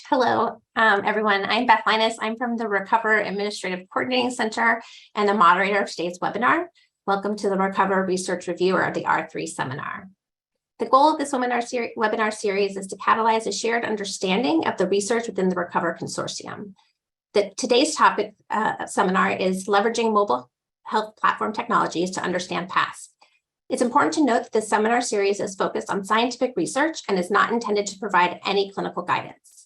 Hello, everyone. I'm Beth Linus. I'm from the Recover Administrative Coordinating Center and the moderator of today's webinar. Welcome to the Recover Research Reviewer of the R3 seminar. The goal of this webinar series is to catalyze a shared understanding of the research within the Recover Consortium. Today's topic seminar is leveraging mobile health platform technologies to understand PASC. It's important to note that this seminar series is focused on scientific research and is not intended to provide any clinical guidance.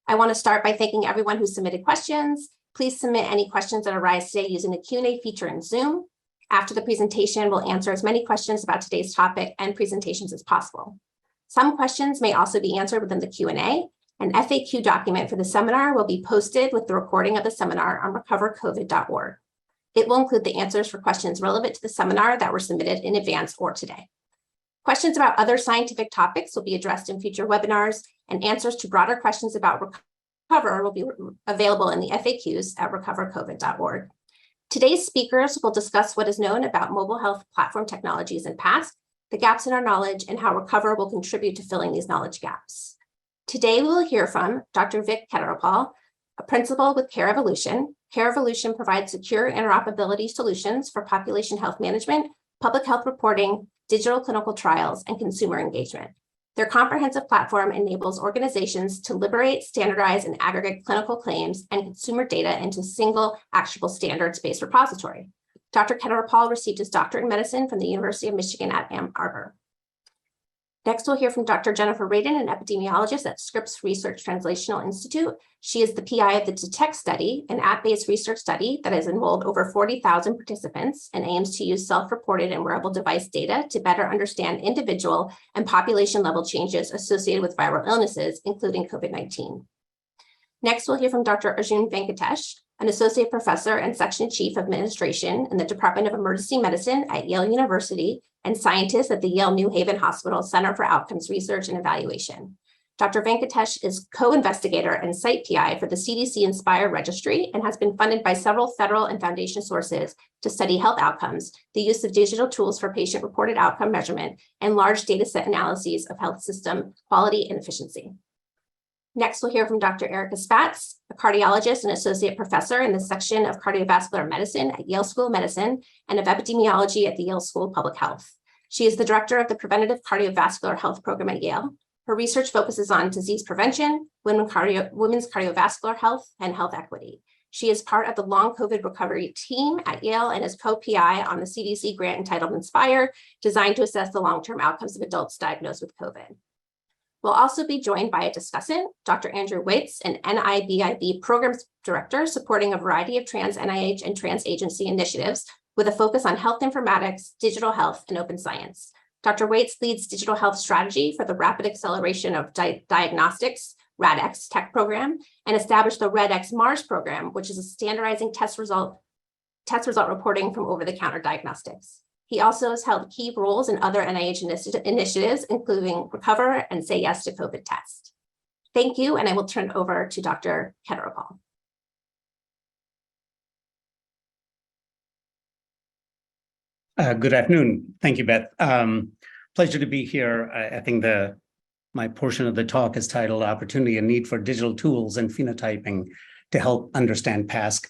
I want to start by thanking everyone who submitted questions. Please submit any questions that arise today using the Q&A feature in Zoom. After the presentation, we'll answer as many questions about today's topic and presentations as possible. Some questions may also be answered within the Q&A. An FAQ document for the seminar will be posted with the recording of the seminar on recovercovid.org. It will include the answers for questions relevant to the seminar that were submitted in advance or today. Questions about other scientific topics will be addressed in future webinars, and answers to broader questions about Recover will be available in the FAQs at recovercovid.org. Today's speakers will discuss what is known about mobile health platform technologies and PASC, the gaps in our knowledge, and how Recover will contribute to filling these knowledge gaps. Today, we will hear from Dr. Vik Kheterpal, a principal with CareEvolution. CareEvolution provides secure interoperability solutions for population health management, public health reporting, digital clinical trials, and consumer engagement. Their comprehensive platform enables organizations to liberate, standardize, and aggregate clinical claims and consumer data into a single, actionable standards-based repository. Dr. Kheterpal received his doctorate in medicine from the University of Michigan at Ann Arbor. Next, we'll hear from Dr. Jennifer Radin, an epidemiologist at Scripps Research Translational Institute. She is the PI of the DETECT study, an app-based research study that has enrolled over 40,000 participants and aims to use self-reported and wearable device data to better understand individual and population-level changes associated with viral illnesses, including COVID-19. Next, we'll hear from Dr. Arjun Venkatesh, an associate professor and section chief of administration in the Department of Emergency Medicine at Yale University and scientist at the Yale New Haven Hospital Center for Outcomes Research and Evaluation. Dr. Venkatesh is co-investigator and site PI for the CDC Inspire registry and has been funded by several federal and foundation sources to study health outcomes, the use of digital tools for patient-reported outcome measurement, and large data set analyses of health system quality and efficiency. Next, we'll hear from Dr. Erica Spatz, a cardiologist and associate professor in the section of cardiovascular medicine at Yale School of Medicine and of epidemiology at the Yale School of Public Health. She is the director of the Preventative Cardiovascular Health Program at Yale. Her research focuses on disease prevention, women's cardiovascular health, and health equity. She is part of the long COVID recovery team at Yale and is co-PI on the CDC grant entitled Inspire, designed to assess the long-term outcomes of adults diagnosed with COVID. We'll also be joined by a discussant, Dr. Andrew Weitz, an NIBIB Programs Director supporting a variety of trans NIH and trans agency initiatives with a focus on health informatics, digital health, and open science. Dr. Weitz leads digital health strategy for the Rapid Acceleration of Diagnostics, RADx tech program, and established the RADx Mars program, which is a standardizing test result reporting from over-the-counter diagnostics. He also has held key roles in other NIH initiatives, including Recover and Say Yes to COVID Test. Thank you, and I will turn it over to Dr. Kheterpal. Good afternoon. Thank you, Beth. Pleasure to be here. I think my portion of the talk is titled Opportunity and Need for Digital Tools and Phenotyping to Help Understand PASC.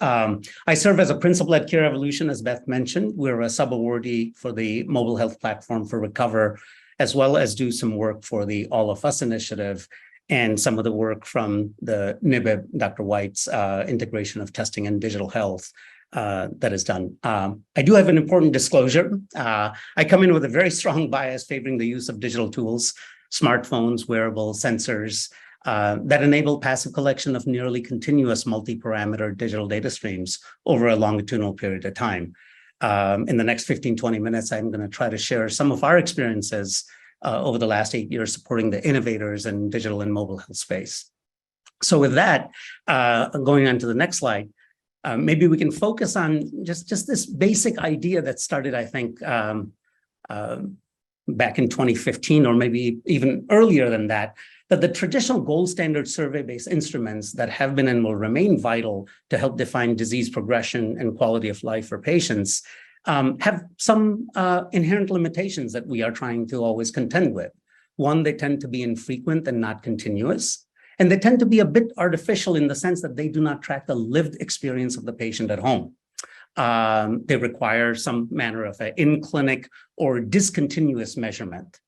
I serve as a principal at CareEvolution, as Beth mentioned. We're a sub-awardee for the Mobile Health Platform for Recover, as well as do some work for the All of Us initiative and some of the work from the NIBIB, Dr. Weitz, integration of testing and digital health that is done. I do have an important disclosure. I come in with a very strong bias favoring the use of digital tools, smartphones, wearable sensors, that enable passive collection of nearly continuous multi-parameter digital data streams over a longitudinal period of time. In the next 15-20 minutes, I'm going to try to share some of our experiences over the last 8 years supporting the innovators in digital and mobile health space. So with that, going on to the next slide, maybe we can focus on just this basic idea that started, I think, back in 2015, or maybe even earlier than that the traditional gold standard survey-based instruments that have been and will remain vital to help define disease progression and quality of life for patients have some inherent limitations that we are trying to always contend with. One, they tend to be infrequent and not continuous. And they tend to be a bit artificial in the sense that they do not track the lived experience of the patient at home. They require some manner of an in-clinic or discontinuous measurement.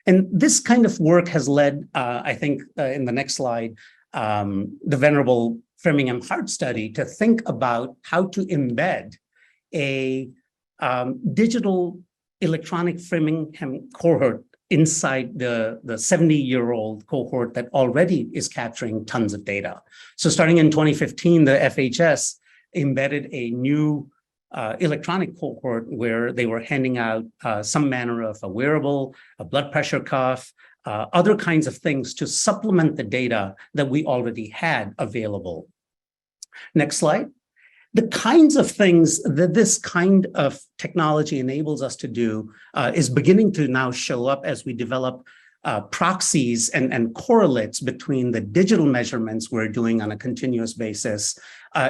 And this kind of work has led, I think, in the next slide, the venerable Framingham Heart Study to think about how to embed a digital electronic Framingham cohort inside the 70-year-old cohort that already is capturing tons of data. So starting in 2015, the FHS embedded a new electronic cohort where they were handing out some manner of a wearable, a blood pressure cuff, other kinds of things to supplement the data that we already had available. Next slide. The kinds of things that this kind of technology enables us to do is beginning to now show up as we develop proxies and correlates between the digital measurements we're doing on a continuous basis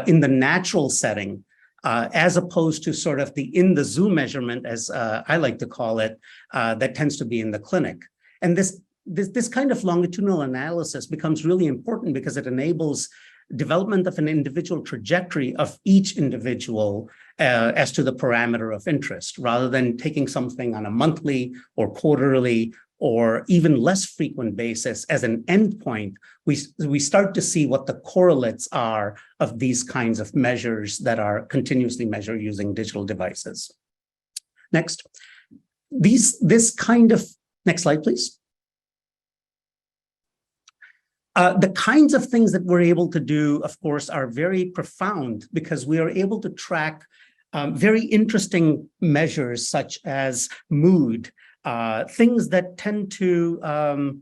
in the natural setting, as opposed to sort of the in the zoo measurement, as I like to call it, that tends to be in the clinic. And this kind of longitudinal analysis becomes really important because it enables development of an individual trajectory of each individual as to the parameter of interest, rather than taking something on a monthly or quarterly or even less frequent basis as an endpoint. We start to see what the correlates are of these kinds of measures that are continuously measured using digital devices. Next, this kind of, next slide, please. The kinds of things that we're able to do, of course, are very profound because we are able to track very interesting measures such as mood, things that tend to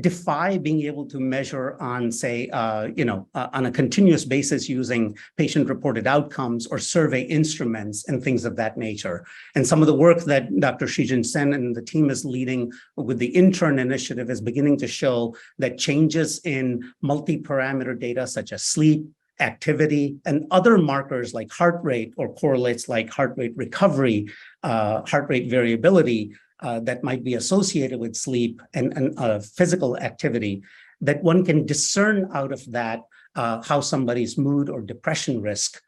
defy being able to measure on, say, on a continuous basis using patient-reported outcomes or survey instruments and things of that nature. And some of the work that Dr. Shijin Sen and the team is leading with the Intern Initiative is beginning to show that changes in multi-parameter data such as sleep, activity, and other markers like heart rate or correlates like heart rate recovery, heart rate variability, that might be associated with sleep and physical activity, that one can discern out of that how somebody's mood or depression risk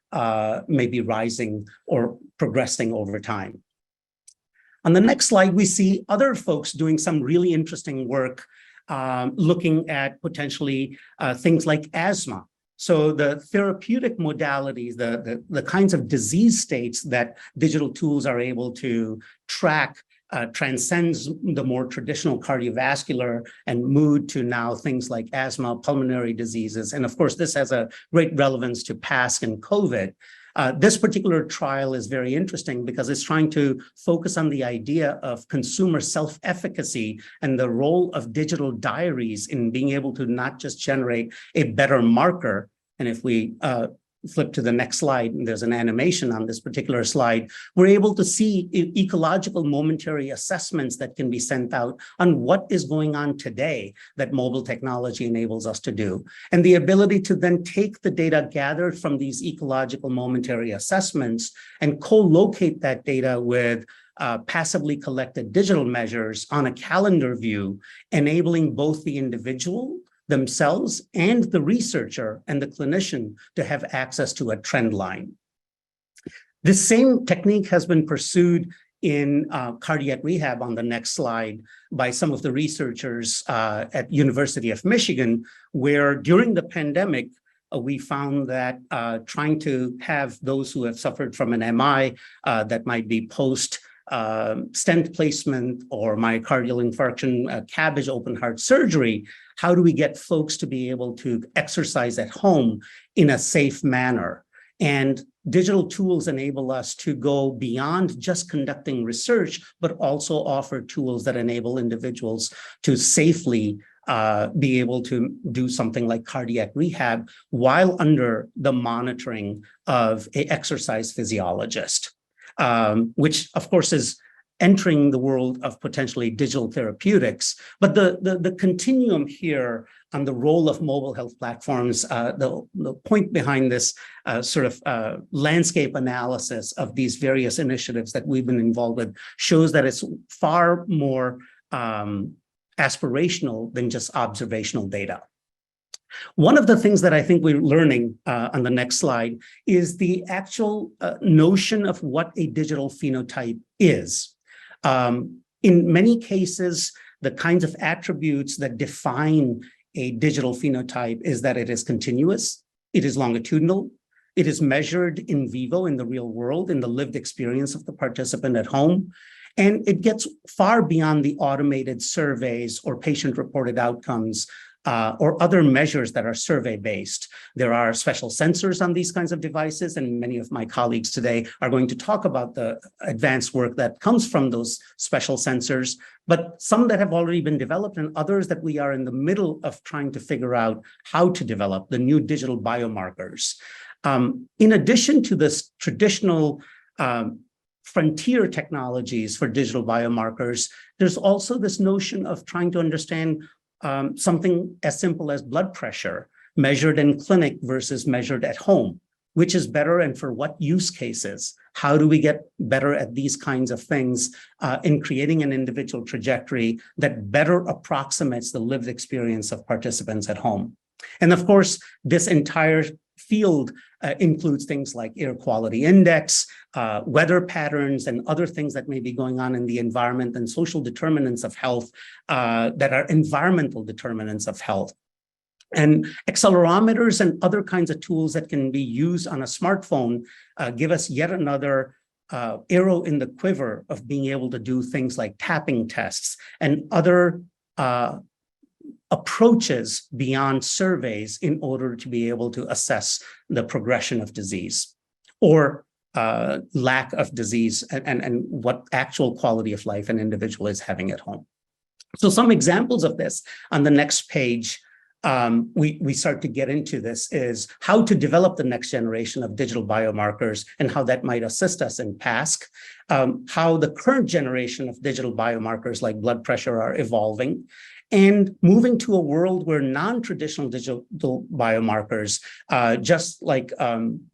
may be rising or progressing over time. On the next slide, we see other folks doing some really interesting work looking at potentially things like asthma. So the therapeutic modalities, the kinds of disease states that digital tools are able to track transcends the more traditional cardiovascular and mood to now things like asthma, pulmonary diseases. And of course, this has a great relevance to PASC and COVID. This particular trial is very interesting because it's trying to focus on the idea of consumer self-efficacy and the role of digital diaries in being able to not just generate a better marker. And if we flip to the next slide, and there's an animation on this particular slide, we're able to see ecological momentary assessments that can be sent out on what is going on today that mobile technology enables us to do. And the ability to then take the data gathered from these ecological momentary assessments and co-locate that data with passively collected digital measures on a calendar view, enabling both the individual themselves and the researcher and the clinician to have access to a trend line. This same technique has been pursued in cardiac rehab on the next slide by some of the researchers at University of Michigan, where during the pandemic, we found that trying to have those who have suffered from an MI that might be post stent placement or myocardial infarction, CABG open heart surgery, how do we get folks to be able to exercise at home in a safe manner? And digital tools enable us to go beyond just conducting research, but also offer tools that enable individuals to safely be able to do something like cardiac rehab while under the monitoring of an exercise physiologist. Which of course is entering the world of potentially digital therapeutics. But the continuum here on the role of mobile health platforms, the point behind this sort of landscape analysis of these various initiatives that we've been involved with shows that it's far more aspirational than just observational data. One of the things that I think we're learning on the next slide is the actual notion of what a digital phenotype is. In many cases, the kinds of attributes that define a digital phenotype is that it is continuous, it is longitudinal, it is measured in vivo in the real world, in the lived experience of the participant at home, and it gets far beyond the automated surveys or patient-reported outcomes or other measures that are survey-based. There are special sensors on these kinds of devices, and many of my colleagues today are going to talk about the advanced work that comes from those special sensors, but some that have already been developed and others that we are in the middle of trying to figure out how to develop, the new digital biomarkers. In addition to this traditional frontier technologies for digital biomarkers, there's also this notion of trying to understand something as simple as blood pressure measured in clinic versus measured at home. Which is better and for what use cases? How do we get better at these kinds of things in creating an individual trajectory that better approximates the lived experience of participants at home? And of course, this entire field includes things like air quality index, weather patterns, and other things that may be going on in the environment and social determinants of health that are environmental determinants of health. And accelerometers and other kinds of tools that can be used on a smartphone give us yet another arrow in the quiver of being able to do things like tapping tests and other approaches beyond surveys in order to be able to assess the progression of disease or lack of disease and what actual quality of life an individual is having at home. So some examples of this on the next page, we start to get into this is how to develop the next generation of digital biomarkers and how that might assist us in PASC, how the current generation of digital biomarkers like blood pressure are evolving, and moving to a world where non-traditional digital biomarkers, just like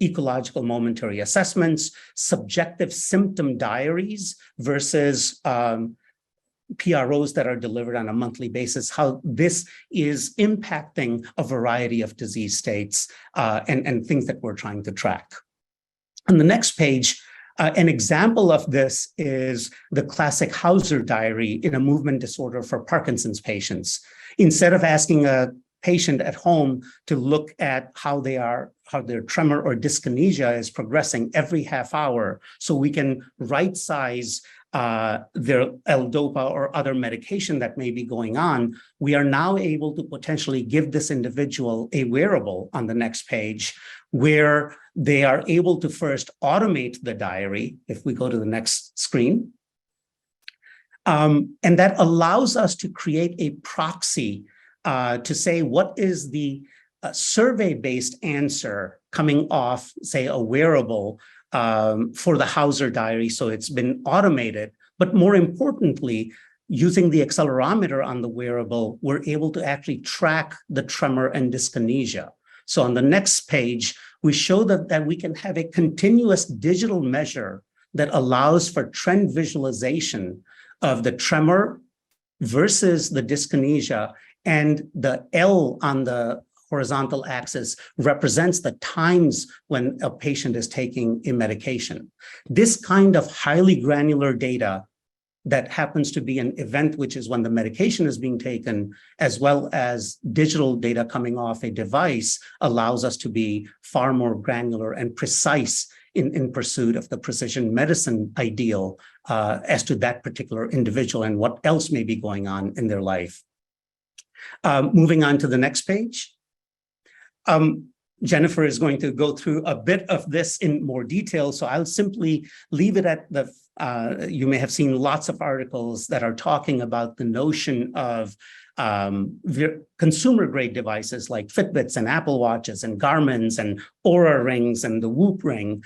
ecological momentary assessments, subjective symptom diaries versus PROs that are delivered on a monthly basis, how this is impacting a variety of disease states and things that we're trying to track. On the next page, an example of this is the classic Hauser diary in a movement disorder for Parkinson's patients. Instead of asking a patient at home to look at how their tremor or dyskinesia is progressing every half hour, so we can right size their L-DOPA or other medication that may be going on, we are now able to potentially give this individual a wearable on the next page where they are able to first automate the diary, if we go to the next screen. And that allows us to create a proxy to say what is the survey-based answer coming off, say, a wearable for the Hauser diary, so it's been automated. But more importantly, using the accelerometer on the wearable, we're able to actually track the tremor and dyskinesia. So on the next page, we show that we can have a continuous digital measure that allows for trend visualization of the tremor versus the dyskinesia, and the L on the horizontal axis represents the times when a patient is taking a medication. This kind of highly granular data that happens to be an event, which is when the medication is being taken, as well as digital data coming off a device, allows us to be far more granular and precise in pursuit of the precision medicine ideal as to that particular individual and what else may be going on in their life. Moving on to the next page. Jennifer is going to go through a bit of this in more detail, so I'll simply leave it at the, you may have seen lots of articles that are talking about the notion of consumer-grade devices like Fitbits and Apple Watches and Garmin's and Oura Rings and the Whoop Ring,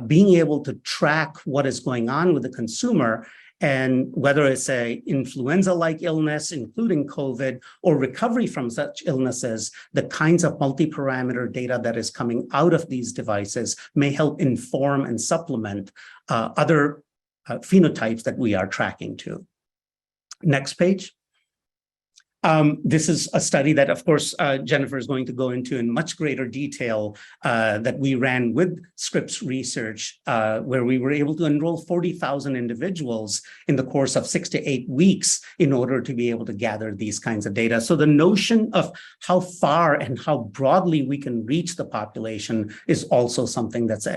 being able to track what is going on with the consumer and whether it's a influenza-like illness, including COVID, or recovery from such illnesses, the kinds of multi-parameter data that is coming out of these devices may help inform and supplement other phenotypes that we are tracking to. Next page. This is a study that, of course, Jennifer is going to go into in much greater detail that we ran with Scripps research, where we were able to enroll 40,000 individuals in the course of 6 to 8 weeks in order to be able to gather these kinds of data. So the notion of how far and how broadly we can reach the population is also something that's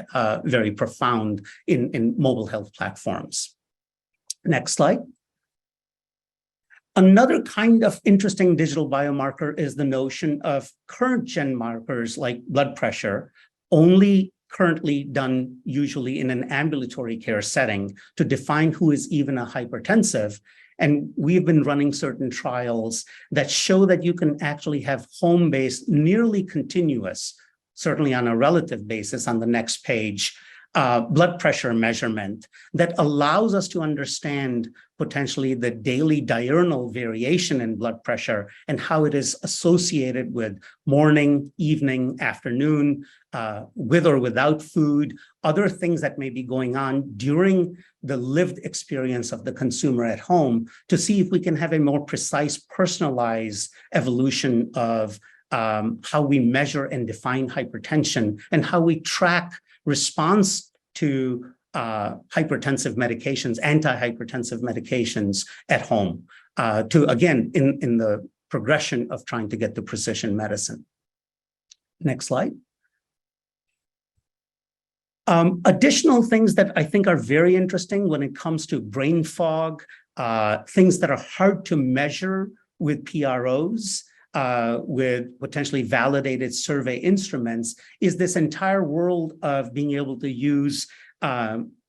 very profound in mobile health platforms. Next slide. Another kind of interesting digital biomarker is the notion of current gen markers like blood pressure, only currently done usually in an ambulatory care setting to define who is even a hypertensive. And we've been running certain trials that show that you can actually have home-based, nearly continuous, certainly on a relative basis on the next page, blood pressure measurement that allows us to understand potentially the daily diurnal variation in blood pressure and how it is associated with morning, evening, afternoon, with or without food, other things that may be going on during the lived experience of the consumer at home to see if we can have a more precise, personalized evolution of how we measure and define hypertension and how we track response to hypertensive medications, antihypertensive medications at home, to again, in the progression of trying to get to precision medicine. Next slide. Additional things that I think are very interesting when it comes to brain fog, things that are hard to measure with PROs, with potentially validated survey instruments, is this entire world of being able to use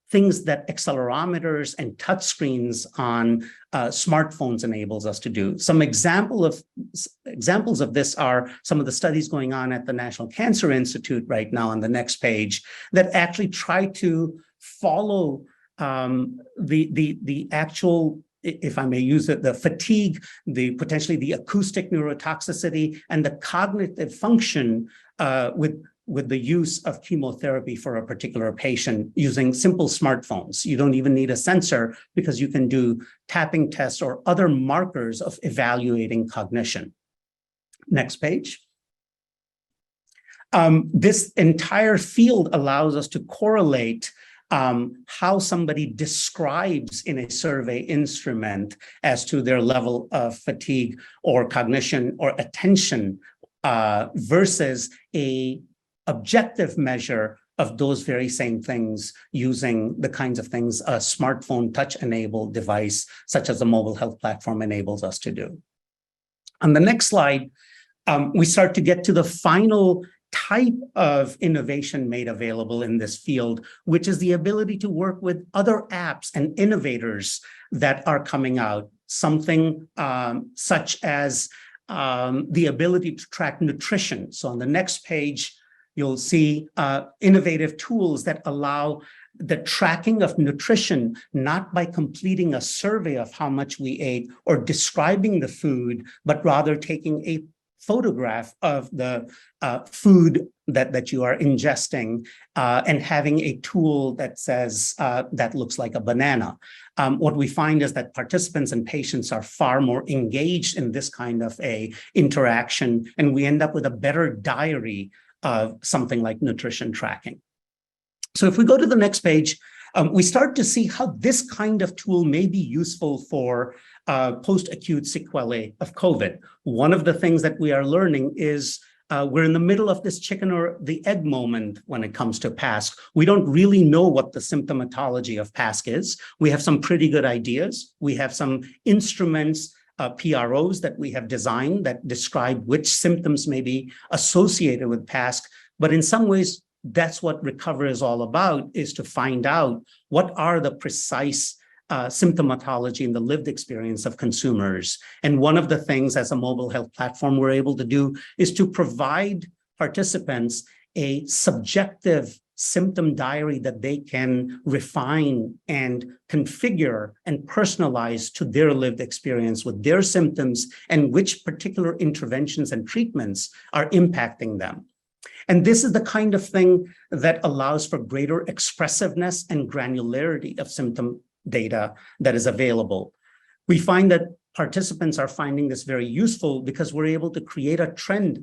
things that accelerometers and touchscreens on smartphones enables us to do. Some examples of this are some of the studies going on at the National Cancer Institute right now on the next page that actually try to follow the actual, if I may use it, the fatigue, potentially the acoustic neurotoxicity, and the cognitive function with the use of chemotherapy for a particular patient using simple smartphones. You don't even need a sensor because you can do tapping tests or other markers of evaluating cognition. Next page. This entire field allows us to correlate how somebody describes in a survey instrument as to their level of fatigue or cognition or attention versus a objective measure of those very same things using the kinds of things a smartphone touch-enabled device such as a mobile health platform enables us to do. On the next slide, we start to get to the final type of innovation made available in this field, which is the ability to work with other apps and innovators that are coming out, something such as the ability to track nutrition. So on the next page, you'll see innovative tools that allow the tracking of nutrition, not by completing a survey of how much we ate or describing the food, but rather taking a photograph of the food that you are ingesting and having a tool that says that looks like a banana. What we find is that participants and patients are far more engaged in this kind of a interaction, and we end up with a better diary of something like nutrition tracking. So if we go to the next page, we start to see how this kind of tool may be useful for post-acute sequelae of COVID. One of the things that we are learning is we're in the middle of this chicken or the egg moment when it comes to PASC. We don't really know what the symptomatology of PASC is. We have some pretty good ideas. We have some instruments, PROs that we have designed that describe which symptoms may be associated with PASC. But in some ways, that's what Recover is all about, is to find out what are the precise symptomatology in the lived experience of consumers. And one of the things as a mobile health platform we're able to do is to provide participants a subjective symptom diary that they can refine and configure and personalize to their lived experience with their symptoms and which particular interventions and treatments are impacting them. And this is the kind of thing that allows for greater expressiveness and granularity of symptom data that is available. We find that participants are finding this very useful because we're able to create a trend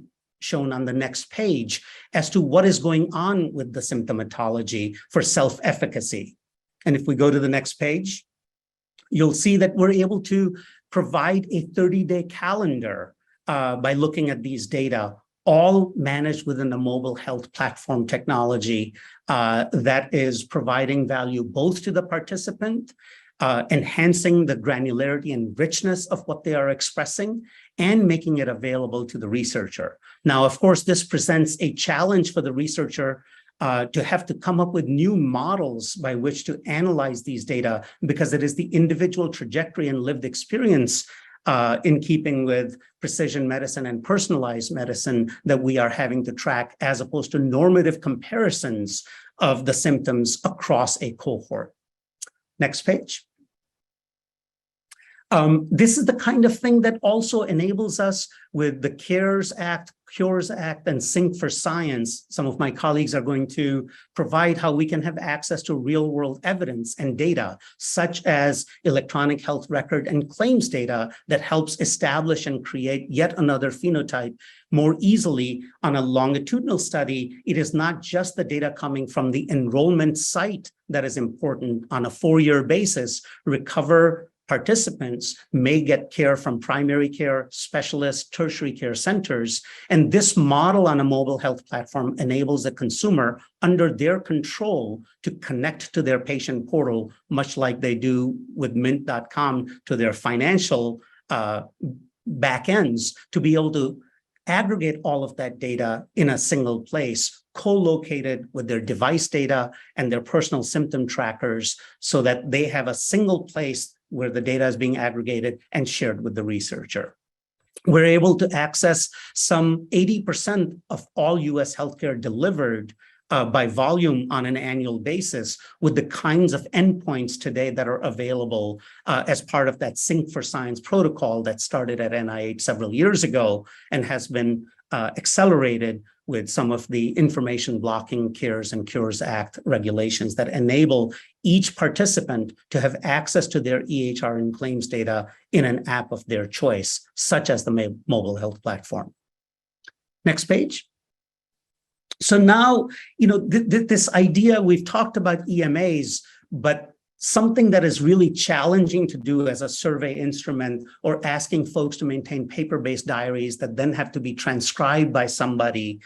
shown on the next page as to what is going on with the symptomatology for self-efficacy. And if we go to the next page, you'll see that we're able to provide a 30-day calendar by looking at these data, all managed within the mobile health platform technology that is providing value both to the participant, enhancing the granularity and richness of what they are expressing, and making it available to the researcher. Now, of course, this presents a challenge for the researcher to have to come up with new models by which to analyze these data, because it is the individual trajectory and lived experience in keeping with precision medicine and personalized medicine that we are having to track, as opposed to normative comparisons of the symptoms across a cohort. Next page. This is the kind of thing that also enables us with the CARES Act, Cures Act, and Sync for Science. Some of my colleagues are going to provide how we can have access to real-world evidence and data, such as electronic health record and claims data that helps establish and create yet another phenotype more easily on a longitudinal study. It is not just the data coming from the enrollment site that is important. On a 4-year basis, Recover participants may get care from primary care specialists, tertiary care centers, and this model on a mobile health platform enables the consumer under their control to connect to their patient portal, much like they do with mint.com to their financial backends, to be able to aggregate all of that data in a single place, co-located with their device data and their personal symptom trackers, so that they have a single place where the data is being aggregated and shared with the researcher. We're able to access some 80% of all US healthcare delivered by volume on an annual basis, with the kinds of endpoints today that are available as part of that Sync for Science protocol that started at NIH several years ago and has been accelerated with some of the information blocking CARES and Cures Act regulations that enable each participant to have access to their EHR and claims data in an app of their choice, such as the mobile health platform. Next page. So now, this idea, we've talked about EMAs, but something that is really challenging to do as a survey instrument, or asking folks to maintain paper-based diaries that then have to be transcribed by somebody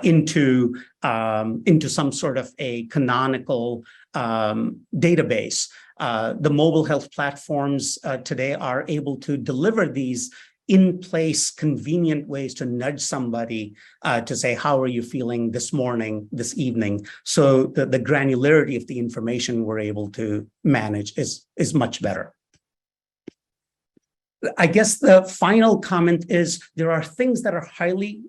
into some sort of a canonical database. The mobile health platforms today are able to deliver these in-place, convenient ways to nudge somebody to say, how are you feeling this morning, this evening? So the granularity of the information we're able to manage is much better. I guess the final comment is there are things that are highly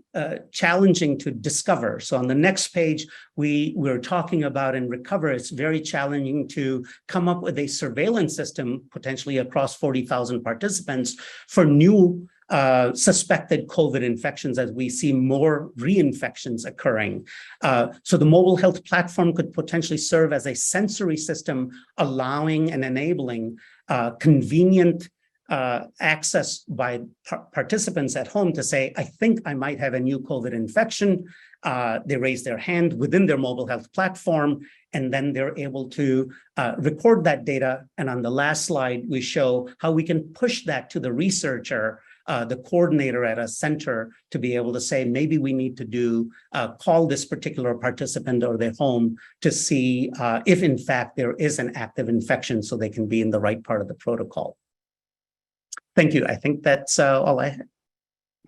challenging to discover. So on the next page, we're talking about in Recover, it's very challenging to come up with a surveillance system, potentially across 40,000 participants, for new suspected COVID infections as we see more reinfections occurring. So the mobile health platform could potentially serve as a sensory system, allowing and enabling convenient access by participants at home to say, I think I might have a new COVID infection. They raise their hand within their mobile health platform, and then they're able to record that data. And on the last slide, we show how we can push that to the researcher, the coordinator at a center, to be able to say, maybe we need to call this particular participant or their home to see if in fact there is an active infection, so they can be in the right part of the protocol. Thank you. I think that's all I had.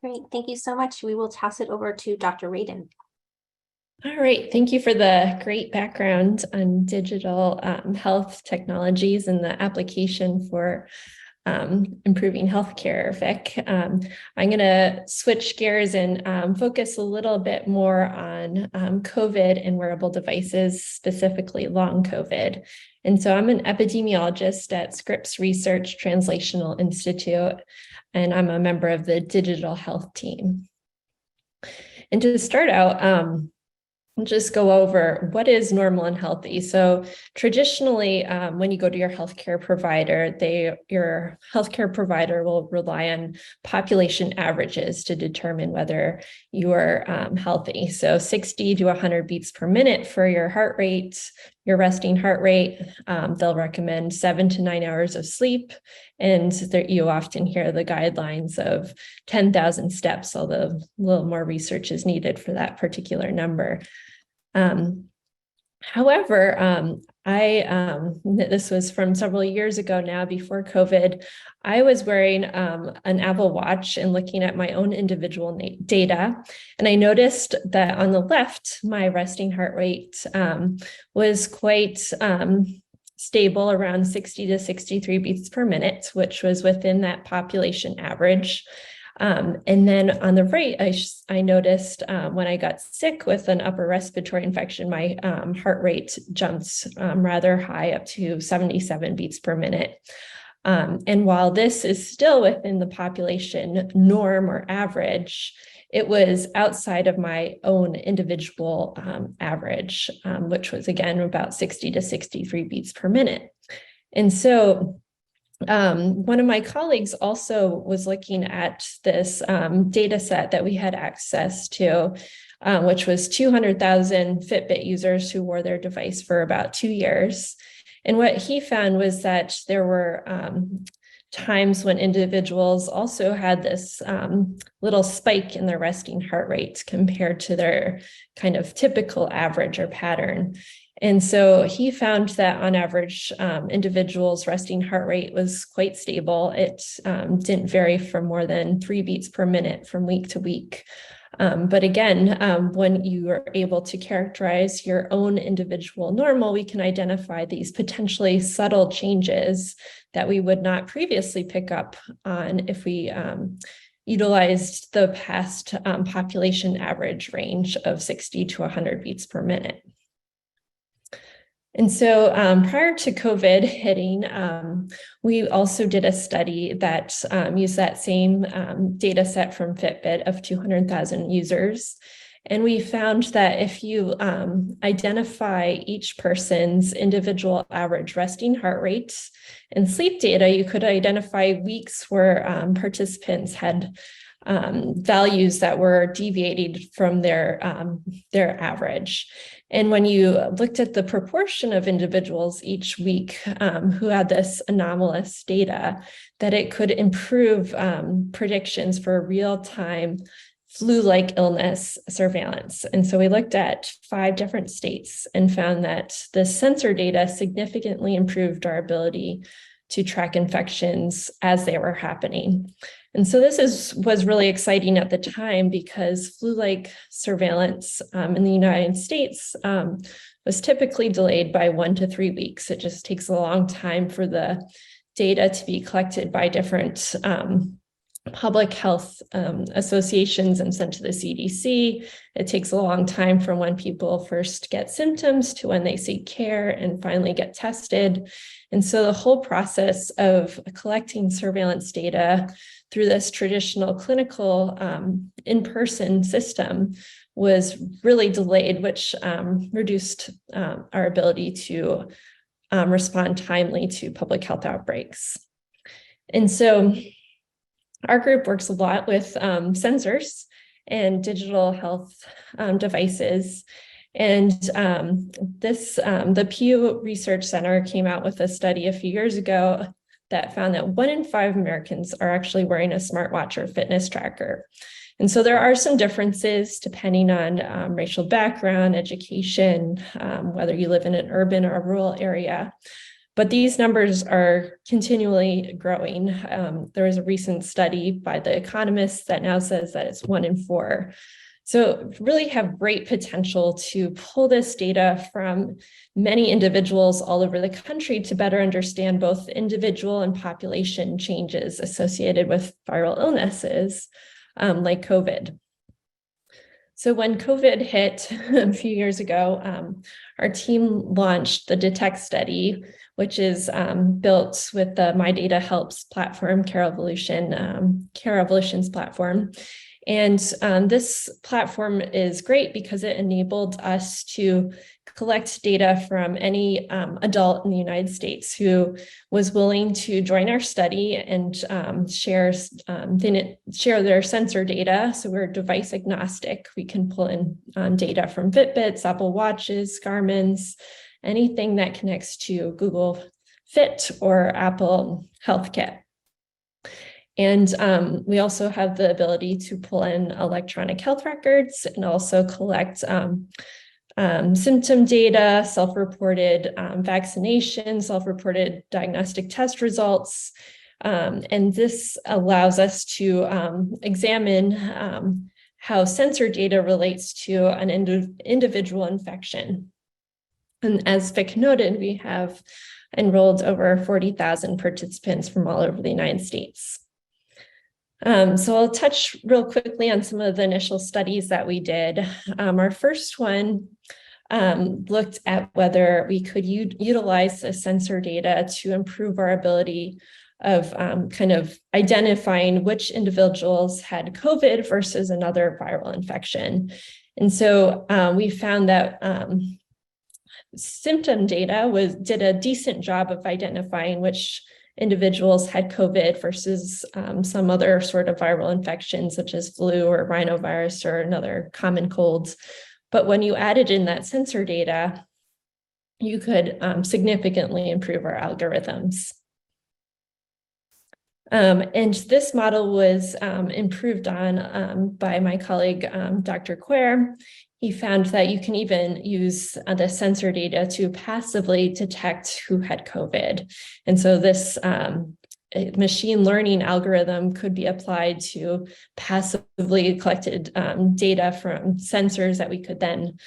Great. Thank you so much. We will toss it over to Dr. Radin. All right. Thank you for the great background on digital health technologies and the application for improving healthcare, Vik. I'm going to switch gears and focus a little bit more on COVID and wearable devices, specifically long COVID. And so I'm an epidemiologist at Scripps Research Translational Institute, and I'm a member of the digital health team. And to start out, just go over what is normal and healthy. So traditionally, when you go to your healthcare provider, your healthcare provider will rely on population averages to determine whether you are healthy. So 60 to 100 beats per minute for your heart rate, your resting heart rate. They'll recommend 7 to 9 hours of sleep. And you often hear the guidelines of 10,000 steps, although a little more research is needed for that particular number. However, this was from several years ago now, before COVID. I was wearing an Apple Watch and looking at my own individual data, and I noticed that on the left, my resting heart rate was quite stable, around 60 to 63 beats per minute, which was within that population average. And then on the right, I noticed when I got sick with an upper respiratory infection, my heart rate jumped rather high, up to 77 beats per minute. And while this is still within the population norm or average, it was outside of my own individual average, which was again about 60 to 63 beats per minute. And so one of my colleagues also was looking at this data set that we had access to, which was 200,000 Fitbit users who wore their device for about 2 years. And what he found was that there were times when individuals also had this little spike in their resting heart rate compared to their kind of typical average or pattern. And so he found that on average, individuals' resting heart rate was quite stable. It didn't vary for more than 3 beats per minute from week to week. But again, when you are able to characterize your own individual normal, we can identify these potentially subtle changes that we would not previously pick up on if we utilized the past population average range of 60 to 100 beats per minute. And so prior to COVID hitting, we also did a study that used that same data set from Fitbit of 200,000 users. And we found that if you identify each person's individual average resting heart rate and sleep data, you could identify weeks where participants had values that were deviating from their average. And when you looked at the proportion of individuals each week who had this anomalous data, that it could improve predictions for real-time flu-like illness surveillance. And so we looked at 5 different states and found that the sensor data significantly improved our ability to track infections as they were happening. And so this was really exciting at the time, because flu-like surveillance in the United States was typically delayed by 1 to 3 weeks. It just takes a long time for the data to be collected by different public health associations and sent to the CDC. It takes a long time from when people first get symptoms to when they seek care and finally get tested. And so the whole process of collecting surveillance data through this traditional clinical in-person system was really delayed, which reduced our ability to respond timely to public health outbreaks. And so our group works a lot with sensors and digital health devices. And the Pew Research Center came out with a study a few years ago that found that 1 in 5 Americans are actually wearing a smartwatch or fitness tracker. And so there are some differences depending on racial background, education, whether you live in an urban or a rural area. But these numbers are continually growing. There was a recent study by The Economist that now says that it's 1 in 4. So really have great potential to pull this data from many individuals all over the country to better understand both individual and population changes associated with viral illnesses like COVID. So when COVID hit a few years ago, our team launched the Detect study, which is built with the My Data Helps platform, CareEvolution's platform. And this platform is great because it enabled us to collect data from any adult in the United States who was willing to join our study and share their sensor data. So we're device agnostic. We can pull in data from Fitbits, Apple Watches, Garmin's, anything that connects to Google Fit or Apple Health Kit. And we also have the ability to pull in electronic health records and also collect symptom data, self-reported vaccination, self-reported diagnostic test results. And this allows us to examine how sensor data relates to an individual infection. And as Vik noted, we have enrolled over 40,000 participants from all over the United States. So I'll touch real quickly on some of the initial studies that we did. Our first one looked at whether we could utilize the sensor data to improve our ability of kind of identifying which individuals had COVID versus another viral infection. And so we found that symptom data did a decent job of identifying which individuals had COVID versus some other sort of viral infection, such as flu or rhinovirus or another common colds. But when you added in that sensor data, you could significantly improve our algorithms. And this model was improved on by my colleague, Dr. Quer. He found that you can even use the sensor data to passively detect who had COVID. And so this machine learning algorithm could be applied to passively collected data from sensors that we could then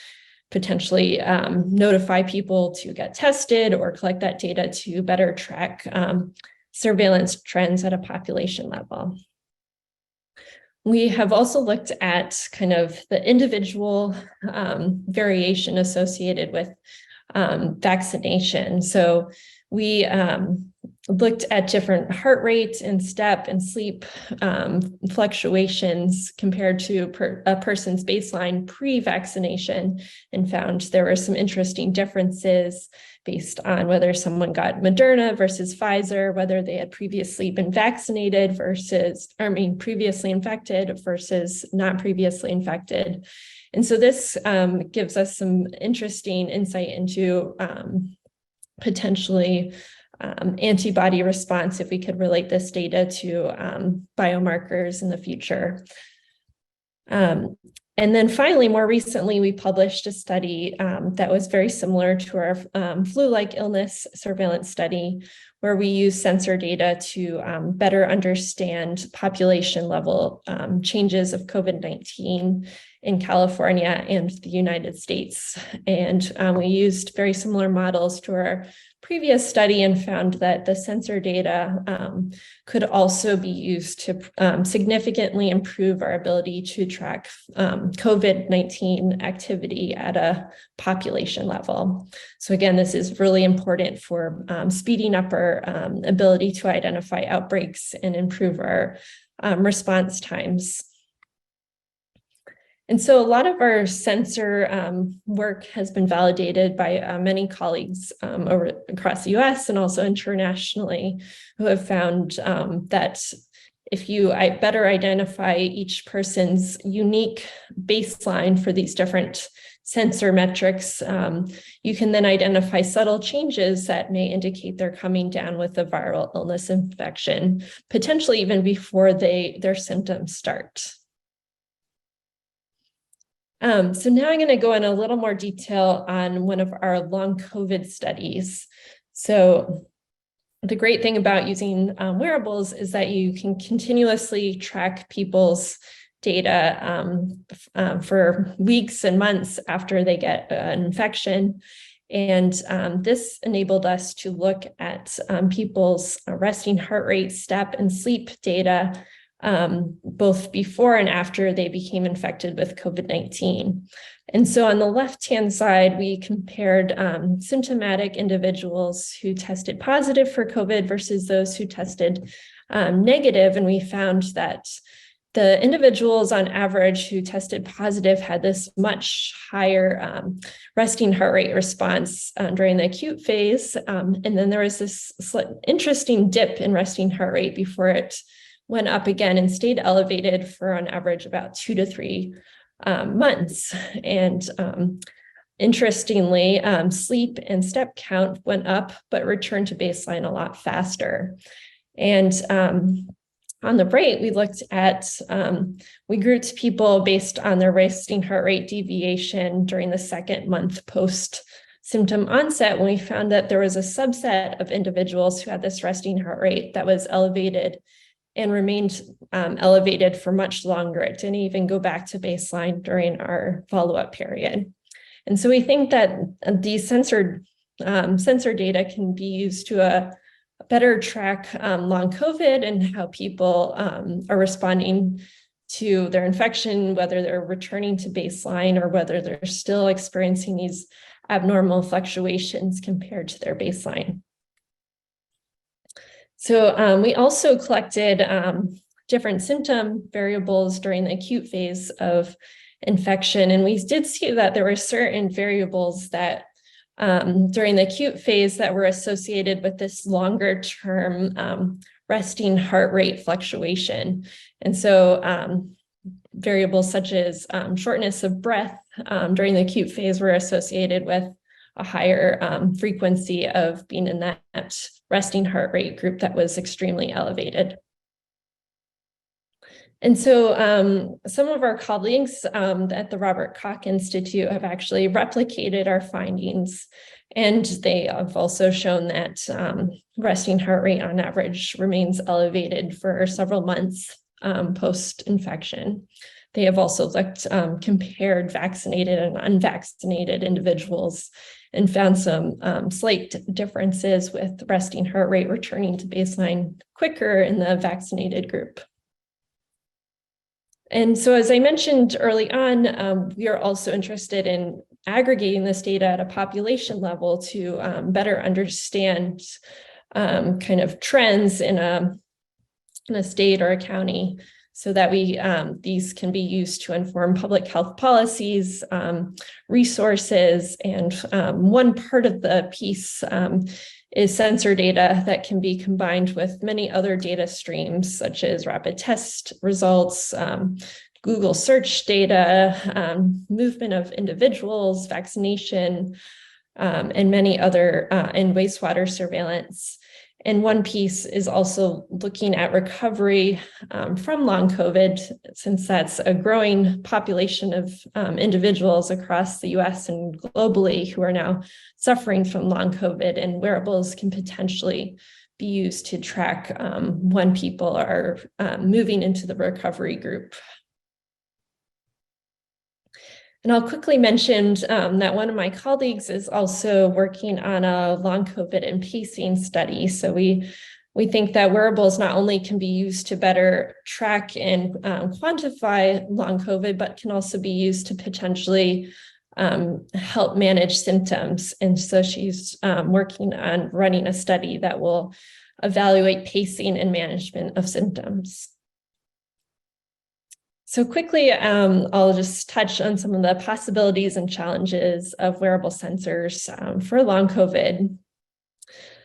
potentially notify people to get tested or collect that data to better track surveillance trends at a population level. We have also looked at kind of the individual variation associated with vaccination. So we looked at different heart rate and step and sleep fluctuations compared to a person's baseline pre-vaccination, and found there were some interesting differences based on whether someone got Moderna versus Pfizer, whether they had previously been vaccinated previously infected versus not previously infected. And so this gives us some interesting insight into potentially antibody response if we could relate this data to biomarkers in the future. And then finally, more recently, we published a study that was very similar to our flu-like illness surveillance study, where we use sensor data to better understand population level changes of COVID-19 in California and the United States. And we used very similar models to our previous study and found that the sensor data could also be used to significantly improve our ability to track COVID-19 activity at a population level. So again, this is really important for speeding up our ability to identify outbreaks and improve our response times. And so a lot of our sensor work has been validated by many colleagues across the US and also internationally, who have found that if you better identify each person's unique baseline for these different sensor metrics, you can then identify subtle changes that may indicate they're coming down with a viral illness infection, potentially even before their symptoms start. So now I'm going to go in a little more detail on one of our long COVID studies. So the great thing about using wearables is that you can continuously track people's data for weeks and months after they get an infection. And this enabled us to look at people's resting heart rate, step, and sleep data both before and after they became infected with COVID-19. And so on the left-hand side, we compared symptomatic individuals who tested positive for COVID versus those who tested negative. And we found that the individuals on average who tested positive had this much higher resting heart rate response during the acute phase. And then there was this interesting dip in resting heart rate before it went up again and stayed elevated for on average about 2 to 3 months. And interestingly, sleep and step count went up, but returned to baseline a lot faster. And on the right, we looked at, we grouped people based on their resting heart rate deviation during the second month post-symptom onset, when we found that there was a subset of individuals who had this resting heart rate that was elevated and remained elevated for much longer. It didn't even go back to baseline during our follow-up period. And so we think that these sensor data can be used to better track long COVID and how people are responding to their infection, whether they're returning to baseline or whether they're still experiencing these abnormal fluctuations compared to their baseline. So we also collected different symptom variables during the acute phase of infection, and we did see that there were certain variables that during the acute phase that were associated with this longer term resting heart rate fluctuation. And so variables such as shortness of breath during the acute phase were associated with a higher frequency of being in that resting heart rate group that was extremely elevated. And so some of our colleagues at the Robert Koch Institute have actually replicated our findings, and they have also shown that resting heart rate on average remains elevated for several months post-infection. They have also compared vaccinated and unvaccinated individuals and found some slight differences with resting heart rate returning to baseline quicker in the vaccinated group. And so, as I mentioned early on, we are also interested in aggregating this data at a population level to better understand kind of trends in a state or a county, so that these can be used to inform public health policies, resources, and one part of the piece is sensor data that can be combined with many other data streams, such as rapid test results, Google search data, movement of individuals, vaccination, and many other, and wastewater surveillance. And one piece is also looking at recovery from long COVID, since that's a growing population of individuals across the US and globally who are now suffering from long COVID, and wearables can potentially be used to track when people are moving into the recovery group. And I'll quickly mention that one of my colleagues is also working on a long COVID and pacing study. So we think that wearables not only can be used to better track and quantify long COVID, but can also be used to potentially help manage symptoms. And so she's working on running a study that will evaluate pacing and management of symptoms. So quickly, I'll just touch on some of the possibilities and challenges of wearable sensors for long COVID.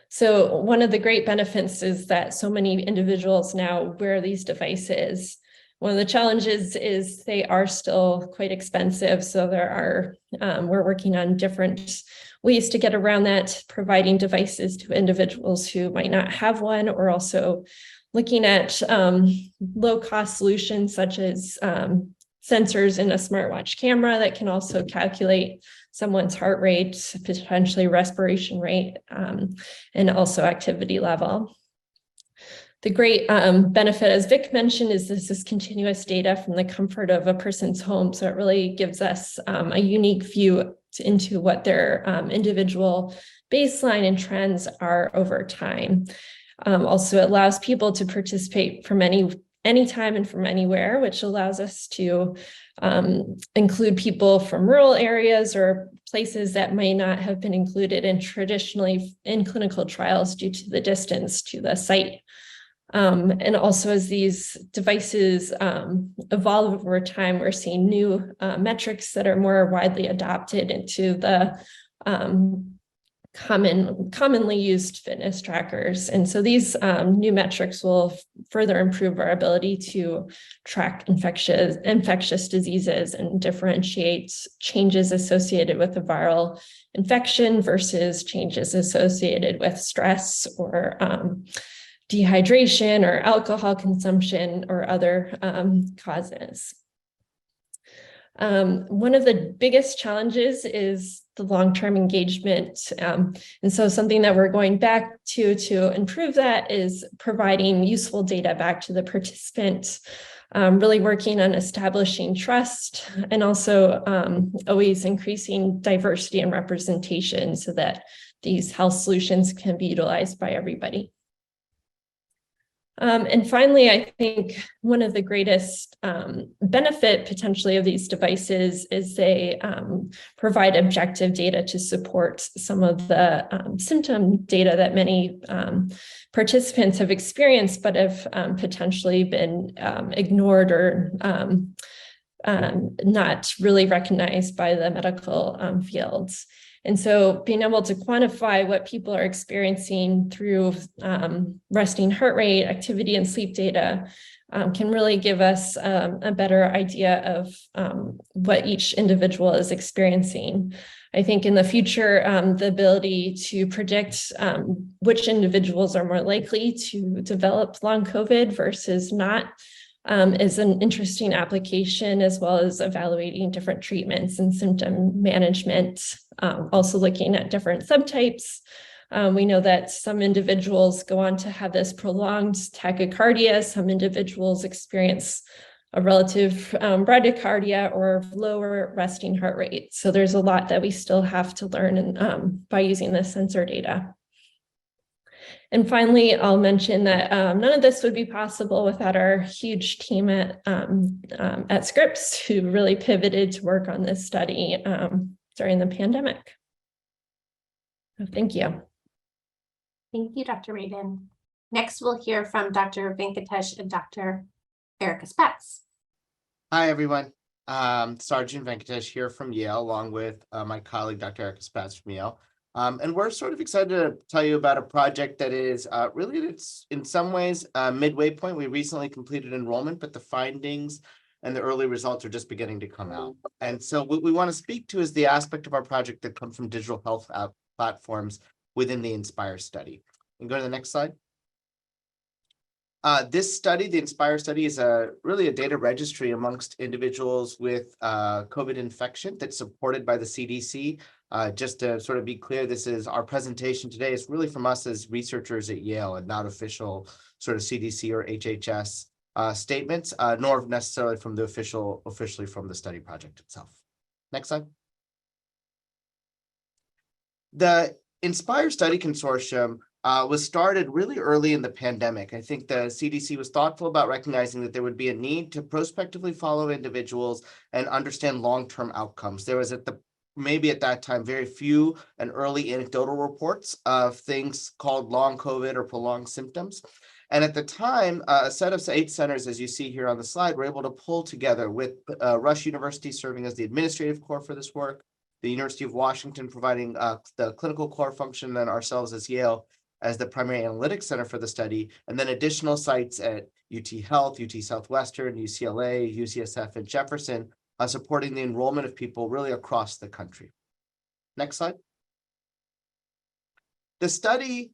So one of the great benefits is that so many individuals now wear these devices. One of the challenges is they are still quite expensive. So we're working on different ways to get around that, providing devices to individuals who might not have one, or also looking at low-cost solutions such as sensors in a smartwatch camera that can also calculate someone's heart rate, potentially respiration rate, and also activity level. The great benefit, as Vik mentioned, is this is continuous data from the comfort of a person's home. So it really gives us a unique view into what their individual baseline and trends are over time. Also, it allows people to participate from anytime and from anywhere, which allows us to include people from rural areas or places that may not have been included traditionally in clinical trials due to the distance to the site And also as these devices evolve over time, we're seeing new metrics that are more widely adopted into the commonly used fitness trackers. And so these new metrics will further improve our ability to track infectious diseases and differentiate changes associated with a viral infection versus changes associated with stress or dehydration or alcohol consumption or other causes. One of the biggest challenges is the long-term engagement. And so something that we're going back to improve that is providing useful data back to the participant, really working on establishing trust and also always increasing diversity and representation so that these health solutions can be utilized by everybody. And finally, I think one of the greatest benefit potentially of these devices is they provide objective data to support some of the symptom data that many participants have experienced, but have potentially been ignored or not really recognized by the medical fields. And so being able to quantify what people are experiencing through resting heart rate, activity, and sleep data can really give us a better idea of what each individual is experiencing. I think in the future, the ability to predict which individuals are more likely to develop long COVID versus not is an interesting application, as well as evaluating different treatments and symptom management, also looking at different subtypes. We know that some individuals go on to have this prolonged tachycardia. Some individuals experience a relative bradycardia or lower resting heart rate. So there's a lot that we still have to learn by using this sensor data. And finally, I'll mention that none of this would be possible without our huge team at Scripps, who really pivoted to work on this study during the pandemic. So thank you. Thank you, Dr. Radin. Next, we'll hear from Dr. Venkatesh and Dr. Erica Spatz. Hi, everyone. It's Arjun Venkatesh here from Yale, along with my colleague, Dr. Erica Spatz from Yale. And we're sort of excited to tell you about a project that is really, it's in some ways a midway point. We recently completed enrollment, but the findings and the early results are just beginning to come out. And so what we want to speak to is the aspect of our project that comes from digital health platforms within the INSPIRE study. And go to the next slide. This study, the INSPIRE study, is really a data registry amongst individuals with COVID infection that's supported by the CDC. Just to sort of be clear, this is our presentation today. It's really from us as researchers at Yale and not official sort of CDC or HHS statements, nor necessarily from the officially from the study project itself. Next slide. The INSPIRE Study Consortium was started really early in the pandemic. I think the CDC was thoughtful about recognizing that there would be a need to prospectively follow individuals and understand long-term outcomes. There was maybe at that time, very few and early anecdotal reports of things called long COVID or prolonged symptoms. And at the time, a set of 8 centers, as you see here on the slide, were able to pull together with Rush University serving as the administrative core for this work, the University of Washington providing the clinical core function, and ourselves as Yale as the primary analytics center for the study, and then additional sites at UT Health, UT Southwestern, UCLA, UCSF, and Jefferson, supporting the enrollment of people really across the country. Next slide. The study's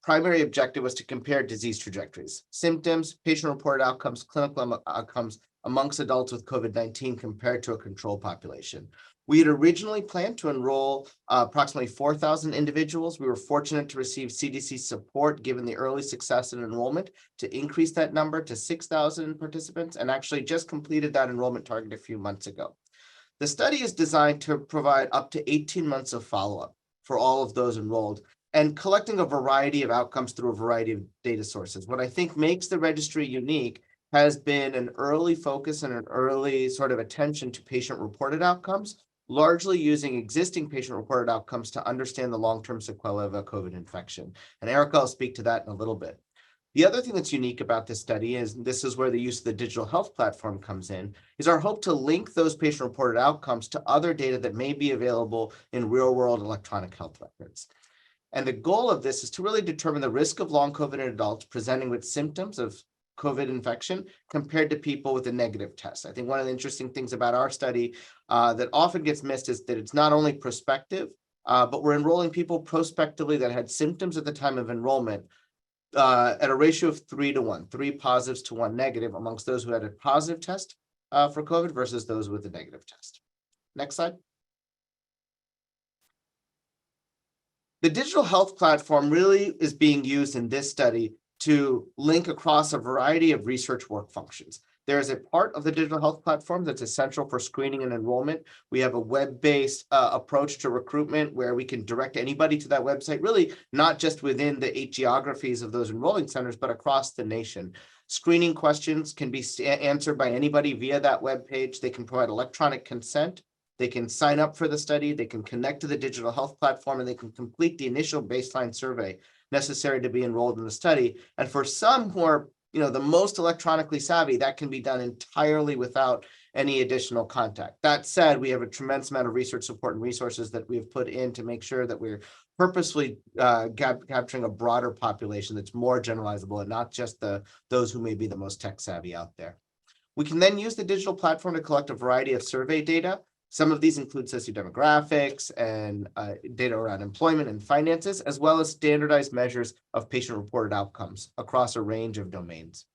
primary objective was to compare disease trajectories, symptoms, patient-reported outcomes, clinical outcomes amongst adults with COVID-19 compared to a control population. We had originally planned to enroll approximately 4,000 individuals. We were fortunate to receive CDC support, given the early success in enrollment, to increase that number to 6,000 participants, and actually just completed that enrollment target a few months ago. The study is designed to provide up to 18 months of follow-up for all of those enrolled, and collecting a variety of outcomes through a variety of data sources. What I think makes the registry unique has been an early focus and an early sort of attention to patient-reported outcomes, largely using existing patient-reported outcomes to understand the long-term sequelae of a COVID infection. And Erica will speak to that in a little bit. The other thing that's unique about this study is, and this is where the use of the digital health platform comes in, is our hope to link those patient-reported outcomes to other data that may be available in real-world electronic health records. And the goal of this is to really determine the risk of long COVID in adults presenting with symptoms of COVID infection compared to people with a negative test. I think one of the interesting things about our study that often gets missed is that it's not only prospective, but we're enrolling people prospectively that had symptoms at the time of enrollment at a ratio of 3 to 1, 3 positives to 1 negative amongst those who had a positive test for COVID versus those with a negative test. Next slide. The digital health platform really is being used in this study to link across a variety of research work functions. There is a part of the digital health platform that's essential for screening and enrollment. We have a web-based approach to recruitment where we can direct anybody to that website, really not just within the 8 geographies of those enrolling centers, but across the nation. Screening questions can be answered by anybody via that web page. They can provide electronic consent. They can sign up for the study. They can connect to the digital health platform, and they can complete the initial baseline survey necessary to be enrolled in the study. And for some who are the most electronically savvy, that can be done entirely without any additional contact. That said, we have a tremendous amount of research support and resources that we have put in to make sure that we're purposely capturing a broader population that's more generalizable and not just those who may be the most tech savvy out there. We can then use the digital platform to collect a variety of survey data. Some of these include sociodemographics and data around employment and finances, as well as standardized measures of patient-reported outcomes across a range of domains.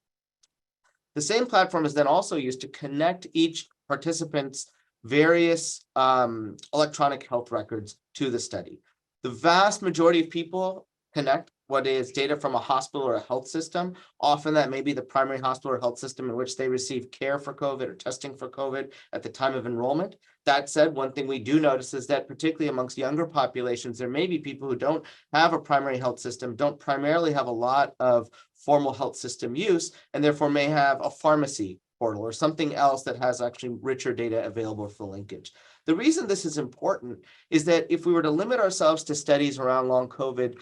The same platform is then also used to connect each participant's various electronic health records to the study. The vast majority of people connect what is data from a hospital or a health system. Often that may be the primary hospital or health system in which they receive care for COVID or testing for COVID at the time of enrollment. That said, one thing we do notice is that particularly amongst younger populations, there may be people who don't have a primary health system, don't primarily have a lot of formal health system use, and therefore may have a pharmacy portal or something else that has actually richer data available for linkage. The reason this is important is that if we were to limit ourselves to studies around long COVID,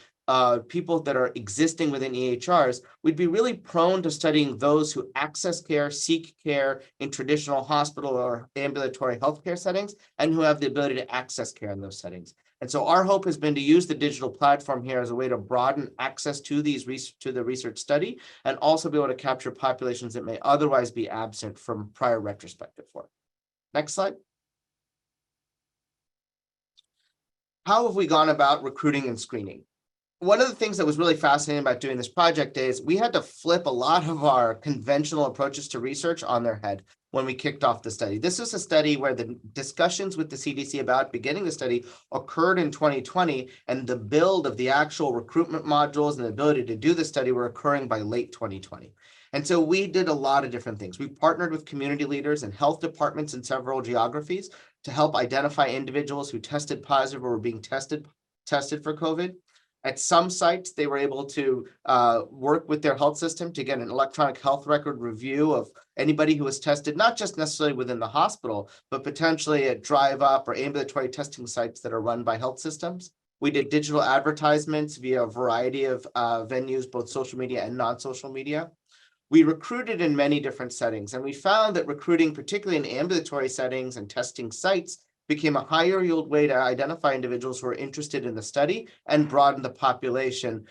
people that are existing within EHRs, we'd be really prone to studying those who access care, seek care in traditional hospital or ambulatory healthcare settings, and who have the ability to access care in those settings. And so our hope has been to use the digital platform here as a way to broaden access to the research study, and also be able to capture populations that may otherwise be absent from prior retrospective work. Next slide. How have we gone about recruiting and screening? One of the things that was really fascinating about doing this project is we had to flip a lot of our conventional approaches to research on their head when we kicked off the study. This was a study where the discussions with the CDC about beginning the study occurred in 2020, and the build of the actual recruitment modules and the ability to do the study were occurring by late 2020. And so we did a lot of different things. We partnered with community leaders and health departments in several geographies to help identify individuals who tested positive or were being tested for COVID. At some sites, they were able to work with their health system to get an electronic health record review of anybody who was tested, not just necessarily within the hospital, but potentially at drive-up or ambulatory testing sites that are run by health systems. We did digital advertisements via a variety of venues, both social media and non-social media. We recruited in many different settings, and we found that recruiting, particularly in ambulatory settings and testing sites, became a higher yield way to identify individuals who are interested in the study and broaden the population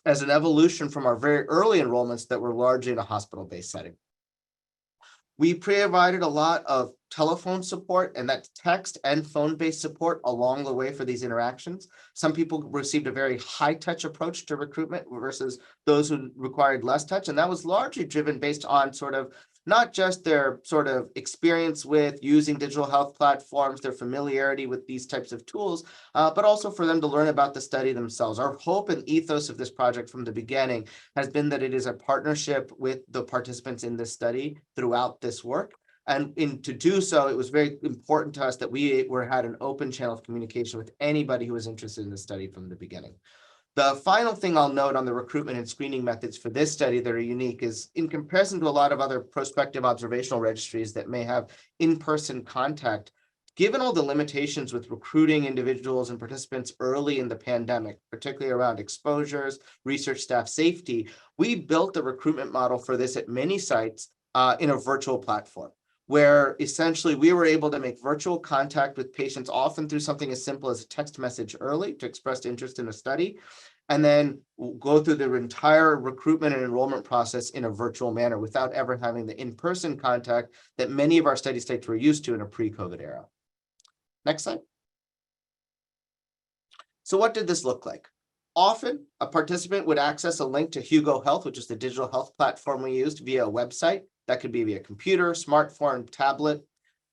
as an evolution from our very early enrollments that were largely in a hospital-based setting. We provided a lot of telephone support, and that's text and phone-based support along the way for these interactions. Some people received a very high-touch approach to recruitment versus those who required less touch, and that was largely driven based on sort of not just their sort of experience with using digital health platforms, their familiarity with these types of tools, but also for them to learn about the study themselves. Our hope and ethos of this project from the beginning has been that it is a partnership with the participants in this study throughout this work. And to do so, it was very important to us that we had an open channel of communication with anybody who was interested in the study from the beginning. The final thing I'll note on the recruitment and screening methods for this study that are unique is, in comparison to a lot of other prospective observational registries that may have in-person contact, given all the limitations with recruiting individuals and participants early in the pandemic, particularly around exposures, research staff safety, we built the recruitment model for this at many sites in a virtual platform, where essentially we were able to make virtual contact with patients, often through something as simple as a text message early to express interest in a study, and then go through the entire recruitment and enrollment process in a virtual manner without ever having the in-person contact that many of our study sites were used to in a pre-COVID era. Next slide. So what did this look like? Often, a participant would access a link to Hugo Health, which is the digital health platform we used, via a website. That could be via computer, smartphone, tablet.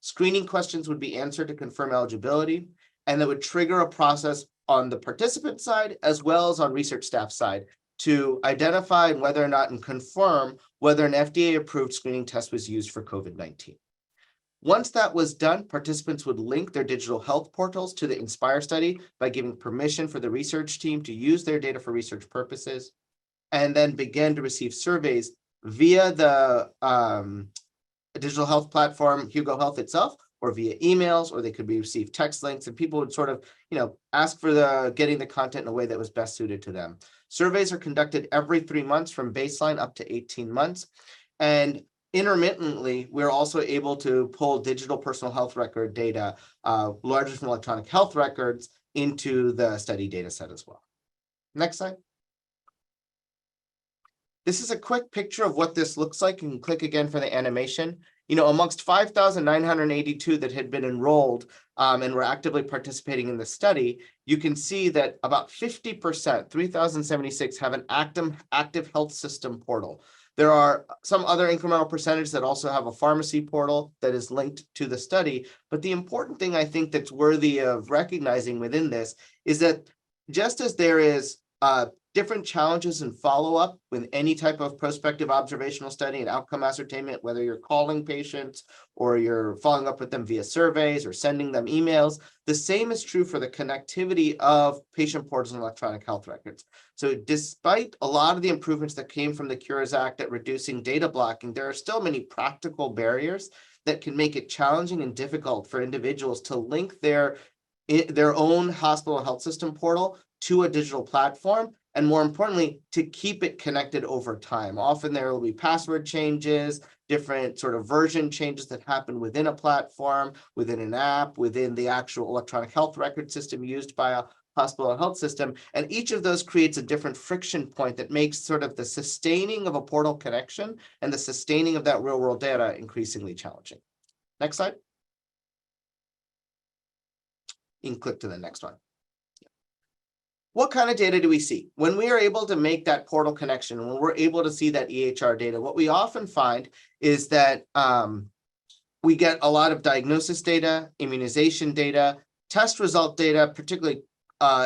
Screening questions would be answered to confirm eligibility, and that would trigger a process on the participant side as well as on research staff side to identify whether or not and confirm whether an FDA-approved screening test was used for COVID-19. Once that was done, participants would link their digital health portals to the INSPIRE study by giving permission for the research team to use their data for research purposes, and then begin to receive surveys via the digital health platform, Hugo Health itself, or via emails, or they could receive text links, and people would sort of, ask for getting the content in a way that was best suited to them. Surveys are conducted every 3 months from baseline up to 18 months. And intermittently, we're also able to pull digital personal health record data, largely from electronic health records, into the study data set as well. Next slide. This is a quick picture of what this looks like. You can click again for the animation. Amongst 5,982 that had been enrolled and were actively participating in the study, you can see that about 50%, 3,076, have an active health system portal. There are some other incremental percentage that also have a pharmacy portal that is linked to the study. But the important thing I think that's worthy of recognizing within this is that just as there is different challenges and follow-up with any type of prospective observational study and outcome ascertainment, whether you're calling patients or you're following up with them via surveys or sending them emails, the same is true for the connectivity of patient portals and electronic health records. So despite a lot of the improvements that came from the Cures Act at reducing data blocking, there are still many practical barriers that can make it challenging and difficult for individuals to link their own hospital health system portal to a digital platform, and more importantly, to keep it connected over time. Often there will be password changes, different sort of version changes that happen within a platform, within an app, within the actual electronic health record system used by a hospital health system. And each of those creates a different friction point that makes sort of the sustaining of a portal connection and the sustaining of that real world data increasingly challenging. Next slide. You can click to the next one. What kind of data do we see? When we are able to make that portal connection, when we're able to see that EHR data, what we often find is that we get a lot of diagnosis data, immunization data, test result data, particularly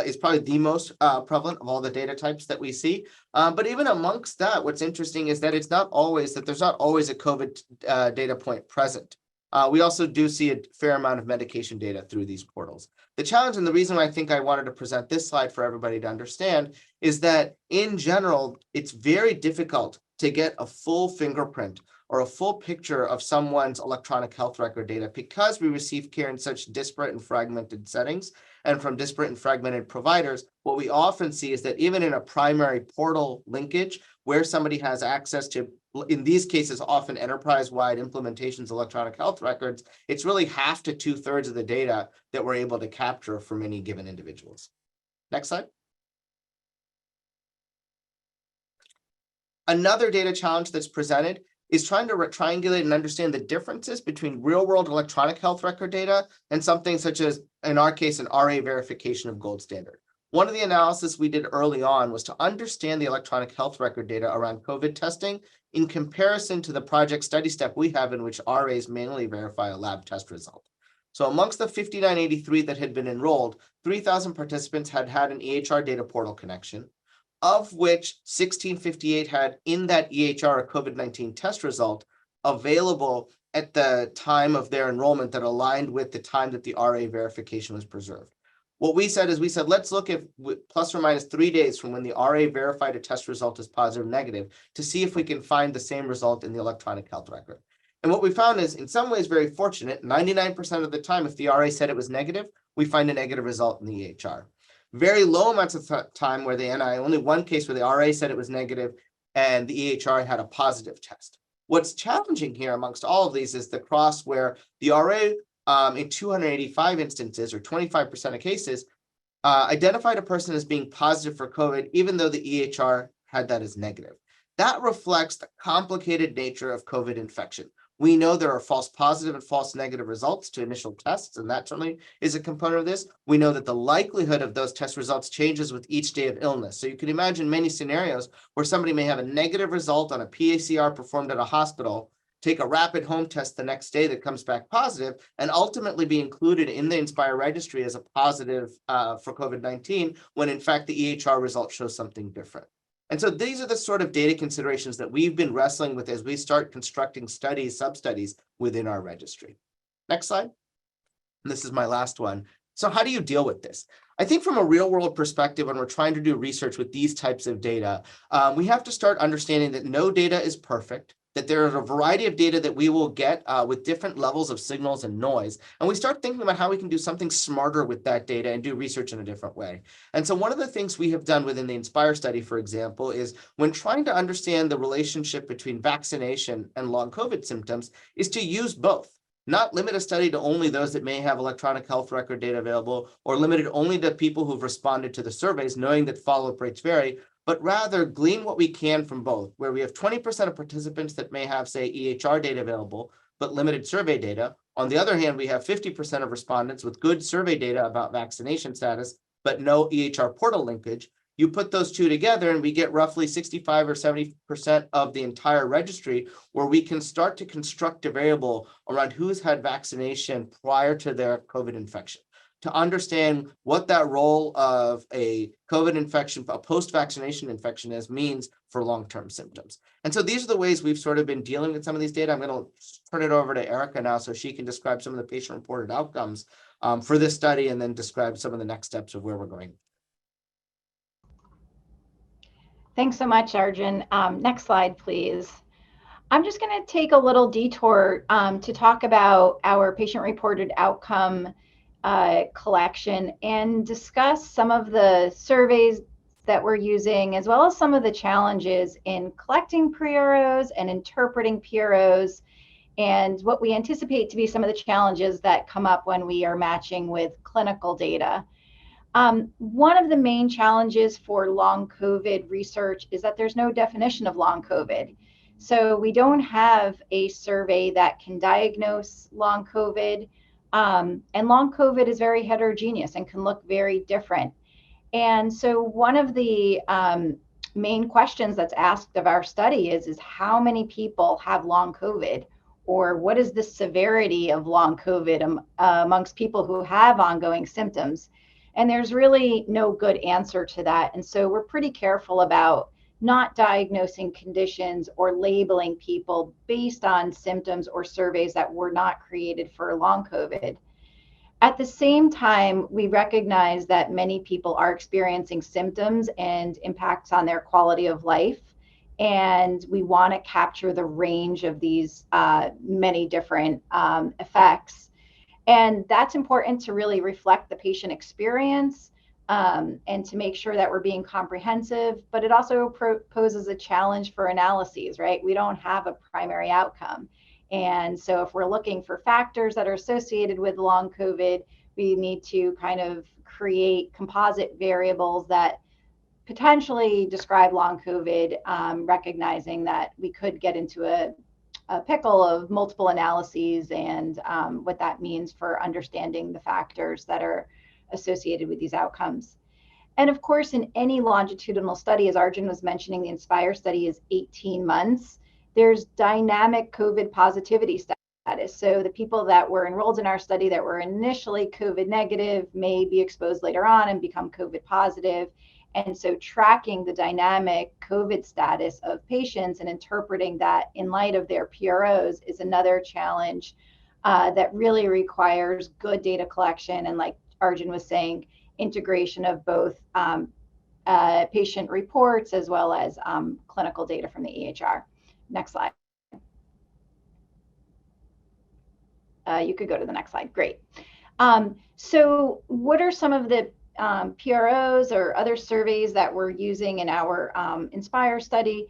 is probably the most prevalent of all the data types that we see. But even amongst that, what's interesting is that there's not always a COVID data point present. We also do see a fair amount of medication data through these portals. The challenge, and the reason I think I wanted to present this slide for everybody to understand, is that in general, it's very difficult to get a full fingerprint or a full picture of someone's electronic health record data because we receive care in such disparate and fragmented settings and from disparate and fragmented providers. What we often see is that even in a primary portal linkage where somebody has access to, in these cases, often enterprise-wide implementations of electronic health records, it's really 1/2 to 2/3 of the data that we're able to capture from any given individuals. Next slide. Another data challenge that's presented is trying to triangulate and understand the differences between real-world electronic health record data and something such as, in our case, an RA verification of gold standard. One of the analysis we did early on was to understand the electronic health record data around COVID testing in comparison to the project study step we have in which RAs manually verify a lab test result. So amongst the 5,983 that had been enrolled, 3,000 participants had an EHR data portal connection, of which 1,658 had in that EHR a COVID-19 test result available at the time of their enrollment that aligned with the time that the RA verification was preserved. What we said is let's look at plus or minus 3 days from when the RA verified a test result as positive or negative to see if we can find the same result in the electronic health record. And what we found is in some ways very fortunate, 99% of the time, if the RA said it was negative, we find a negative result in the EHR. Very low amounts of time where the NI, only one case where the RA said it was negative and the EHR had a positive test. What's challenging here amongst all of these is the cross where the RA in 285 instances or 25% of cases identified a person as being positive for COVID, even though the EHR had that as negative. That reflects the complicated nature of COVID infection. We know there are false positive and false negative results to initial tests, and that certainly is a component of this. We know that the likelihood of those test results changes with each day of illness. So you can imagine many scenarios where somebody may have a negative result on a PCR performed at a hospital, take a rapid home test the next day that comes back positive, and ultimately be included in the INSPIRE registry as a positive for COVID-19, when in fact the EHR result shows something different. And so these are the sort of data considerations that we've been wrestling with as we start constructing studies, sub-studies within our registry. Next slide. And this is my last one. So how do you deal with this? I think from a real world perspective, when we're trying to do research with these types of data, we have to start understanding that no data is perfect, that there are a variety of data that we will get with different levels of signals and noise. And we start thinking about how we can do something smarter with that data and do research in a different way. And so one of the things we have done within the INSPIRE study, for example, is when trying to understand the relationship between vaccination and long COVID symptoms is to use both. Not limit a study to only those that may have electronic health record data available, or limit it only to people who've responded to the surveys, knowing that follow-up rates vary, but rather glean what we can from both, where we have 20% of participants that may have, say, EHR data available, but limited survey data. On the other hand, we have 50% of respondents with good survey data about vaccination status, but no EHR portal linkage. You put those two together and we get roughly 65 or 70% of the entire registry, where we can start to construct a variable around who's had vaccination prior to their COVID infection, to understand what that role of a COVID infection, a post-vaccination infection means for long-term symptoms. And so these are the ways we've sort of been dealing with some of these data. I'm going to turn it over to Erica now so she can describe some of the patient-reported outcomes for this study and then describe some of the next steps of where we're going. Thanks so much, Arjun. Next slide, please. I'm just going to take a little detour to talk about our patient-reported outcome collection and discuss some of the surveys that we're using, as well as some of the challenges in collecting PROs and interpreting PROs, and what we anticipate to be some of the challenges that come up when we are matching with clinical data. One of the main challenges for long COVID research is that there's no definition of long COVID. So we don't have a survey that can diagnose long COVID. And long COVID is very heterogeneous and can look very different. And so one of the main questions that's asked of our study is how many people have long COVID, or what is the severity of long COVID amongst people who have ongoing symptoms? And there's really no good answer to that. And so we're pretty careful about not diagnosing conditions or labeling people based on symptoms or surveys that were not created for long COVID. At the same time, we recognize that many people are experiencing symptoms and impacts on their quality of life. And we want to capture the range of these many different effects. And that's important to really reflect the patient experience and to make sure that we're being comprehensive, but it also poses a challenge for analyses, right? We don't have a primary outcome. And so if we're looking for factors that are associated with long COVID, we need to kind of create composite variables that potentially describe long COVID, recognizing that we could get into a pickle of multiple analyses and what that means for understanding the factors that are associated with these outcomes. And of course, in any longitudinal study, as Arjun was mentioning, the INSPIRE study is 18 months. There's dynamic COVID positivity status. So the people that were enrolled in our study that were initially COVID negative may be exposed later on and become COVID positive. And so tracking the dynamic COVID status of patients and interpreting that in light of their PROs is another challenge that really requires good data collection. And like Arjun was saying, integration of both patient reports as well as clinical data from the EHR. Next slide. You could go to the next slide. Great. So what are some of the PROs or other surveys that we're using in our INSPIRE study?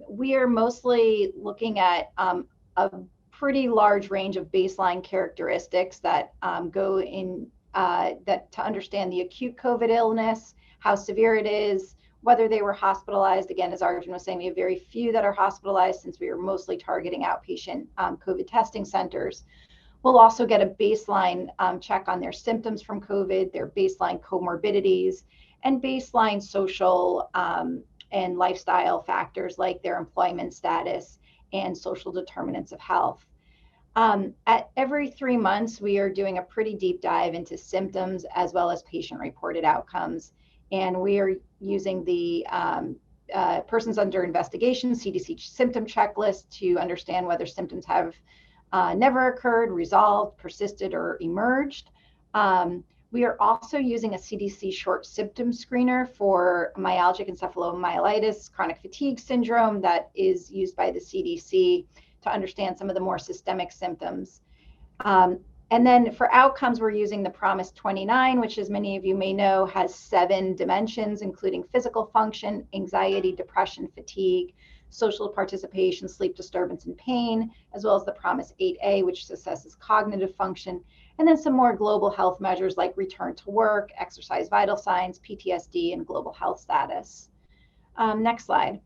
We are mostly looking at a pretty large range of baseline characteristics that go in that to understand the acute COVID illness, how severe it is, whether they were hospitalized. Again, as Arjun was saying, we have very few that are hospitalized since we are mostly targeting outpatient COVID testing centers. We'll also get a baseline check on their symptoms from COVID, their baseline comorbidities, and baseline social and lifestyle factors like their employment status and social determinants of health. At every 3 months, we are doing a pretty deep dive into symptoms as well as patient-reported outcomes. And we are using the Persons Under Investigation, CDC symptom checklist to understand whether symptoms have never occurred, resolved, persisted, or emerged. We are also using a CDC short symptom screener for myalgic encephalomyelitis, chronic fatigue syndrome that is used by the CDC to understand some of the more systemic symptoms. And then for outcomes, we're using the PROMIS 29, which, as many of you may know, has 7 dimensions, including physical function, anxiety, depression, fatigue, social participation, sleep disturbance, and pain, as well as the PROMIS 8A, which assesses cognitive function, and then some more global health measures like return to work, exercise vital signs, PTSD, and global health status. Next slide.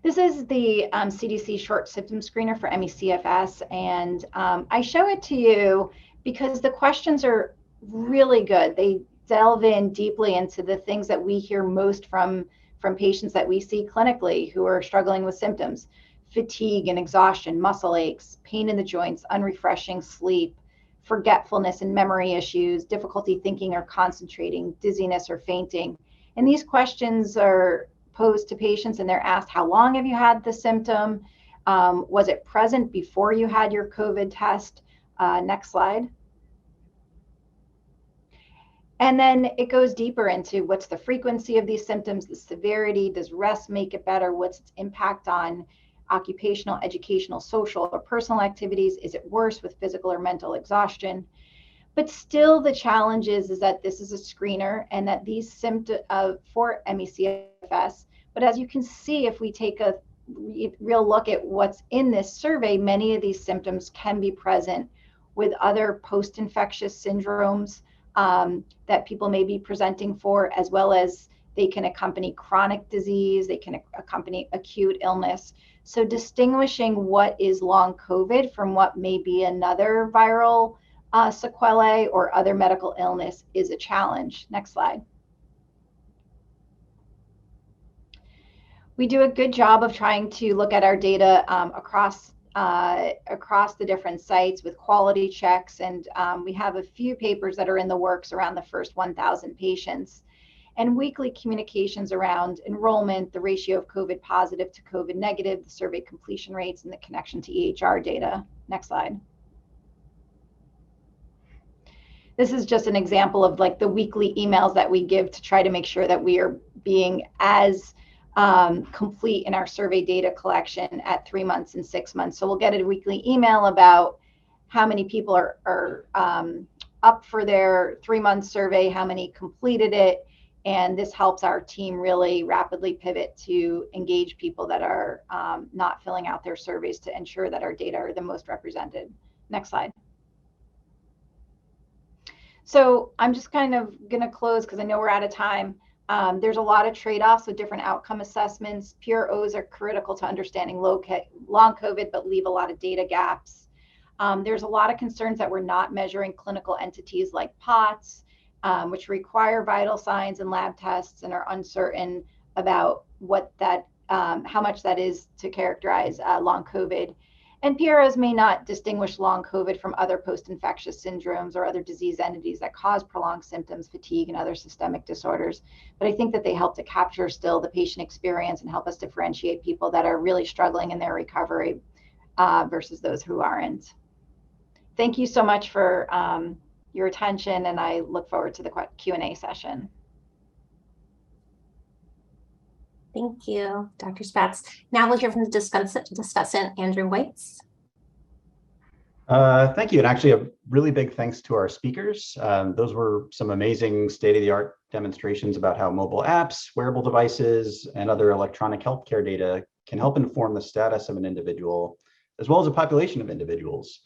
This is the CDC short symptom screener for ME/CFS, and I show it to you because the questions are really good. They delve in deeply into the things that we hear most from patients that we see clinically who are struggling with symptoms: fatigue and exhaustion, muscle aches, pain in the joints, unrefreshing sleep, forgetfulness and memory issues, difficulty thinking or concentrating, dizziness or fainting. And these questions are posed to patients, and they're asked, how long have you had the symptom? Was it present before you had your COVID test? Next slide. And then it goes deeper into what's the frequency of these symptoms, the severity, does rest make it better? What's its impact on occupational, educational, social, or personal activities? Is it worse with physical or mental exhaustion? But still the challenge is that this is a screener and that these symptoms for ME/CFS, but as you can see, if we take a real look at what's in this survey, many of these symptoms can be present with other post-infectious syndromes that people may be presenting for, as well as they can accompany chronic disease, they can accompany acute illness. So distinguishing what is long COVID from what may be another viral sequelae or other medical illness is a challenge. Next slide. We do a good job of trying to look at our data across the different sites with quality checks, and we have a few papers that are in the works around the first 1,000 patients, and weekly communications around enrollment, the ratio of COVID positive to COVID negative, the survey completion rates, and the connection to EHR data. Next slide. This is just an example of like the weekly emails that we give to try to make sure that we are being as complete in our survey data collection at 3 months and 6 months. So we'll get a weekly email about how many people are up for their 3-month survey, how many completed it, and this helps our team really rapidly pivot to engage people that are not filling out their surveys to ensure that our data are the most represented. Next slide. So I'm just kind of going to close because I know we're out of time. There's a lot of trade-offs with different outcome assessments. PROs are critical to understanding long COVID, but leave a lot of data gaps. There's a lot of concerns that we're not measuring clinical entities like POTS, which require vital signs and lab tests and are uncertain about what that, how much that is to characterize long COVID. And PROs may not distinguish long COVID from other post-infectious syndromes or other disease entities that cause prolonged symptoms, fatigue, and other systemic disorders. But I think that they help to capture still the patient experience and help us differentiate people that are really struggling in their recovery versus those who aren't. Thank you so much for your attention, and I look forward to the Q&A session. Thank you, Dr. Spatz. Now we'll hear from the discussant, Andrew Weitz. Thank you. And actually a really big thanks to our speakers. Those were some amazing state-of-the-art demonstrations about how mobile apps, wearable devices, and other electronic healthcare data can help inform the status of an individual, as well as a population of individuals.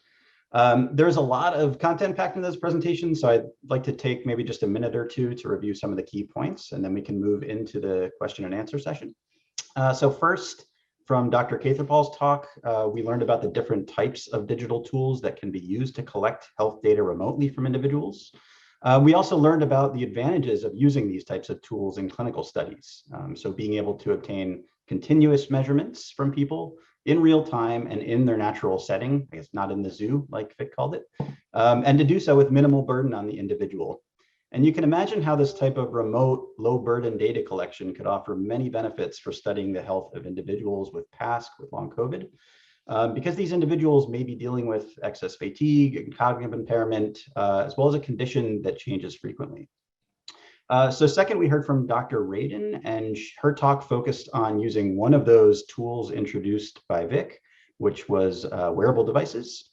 There's a lot of content packed in this presentation, so I'd like to take maybe just a minute or two to review some of the key points, and then we can move into the question and answer session. So first, from Dr. Kheterpal's talk, we learned about the different types of digital tools that can be used to collect health data remotely from individuals. We also learned about the advantages of using these types of tools in clinical studies. So being able to obtain continuous measurements from people in real time and in their natural setting, I guess not in the zoo, like Vik called it, and to do so with minimal burden on the individual. And you can imagine how this type of remote, low burden data collection could offer many benefits for studying the health of individuals with PASC, with long COVID, because these individuals may be dealing with excess fatigue and cognitive impairment, as well as a condition that changes frequently. So second, we heard from Dr. Radin, and her talk focused on using one of those tools introduced by Vik, which was wearable devices.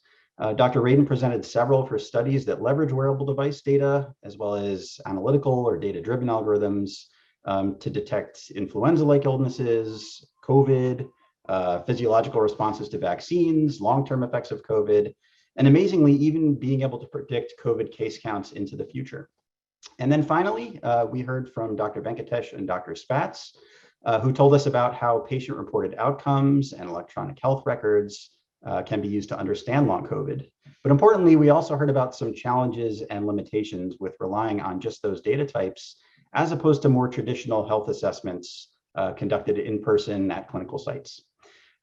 Dr. Radin presented several of her studies that leverage wearable device data, as well as analytical or data-driven algorithms to detect influenza-like illnesses, COVID, physiological responses to vaccines, long-term effects of COVID, and amazingly, even being able to predict COVID case counts into the future. And then finally, we heard from Dr. Venkatesh and Dr. Spatz, who told us about how patient-reported outcomes and electronic health records can be used to understand long COVID. But importantly, we also heard about some challenges and limitations with relying on just those data types, as opposed to more traditional health assessments conducted in person at clinical sites.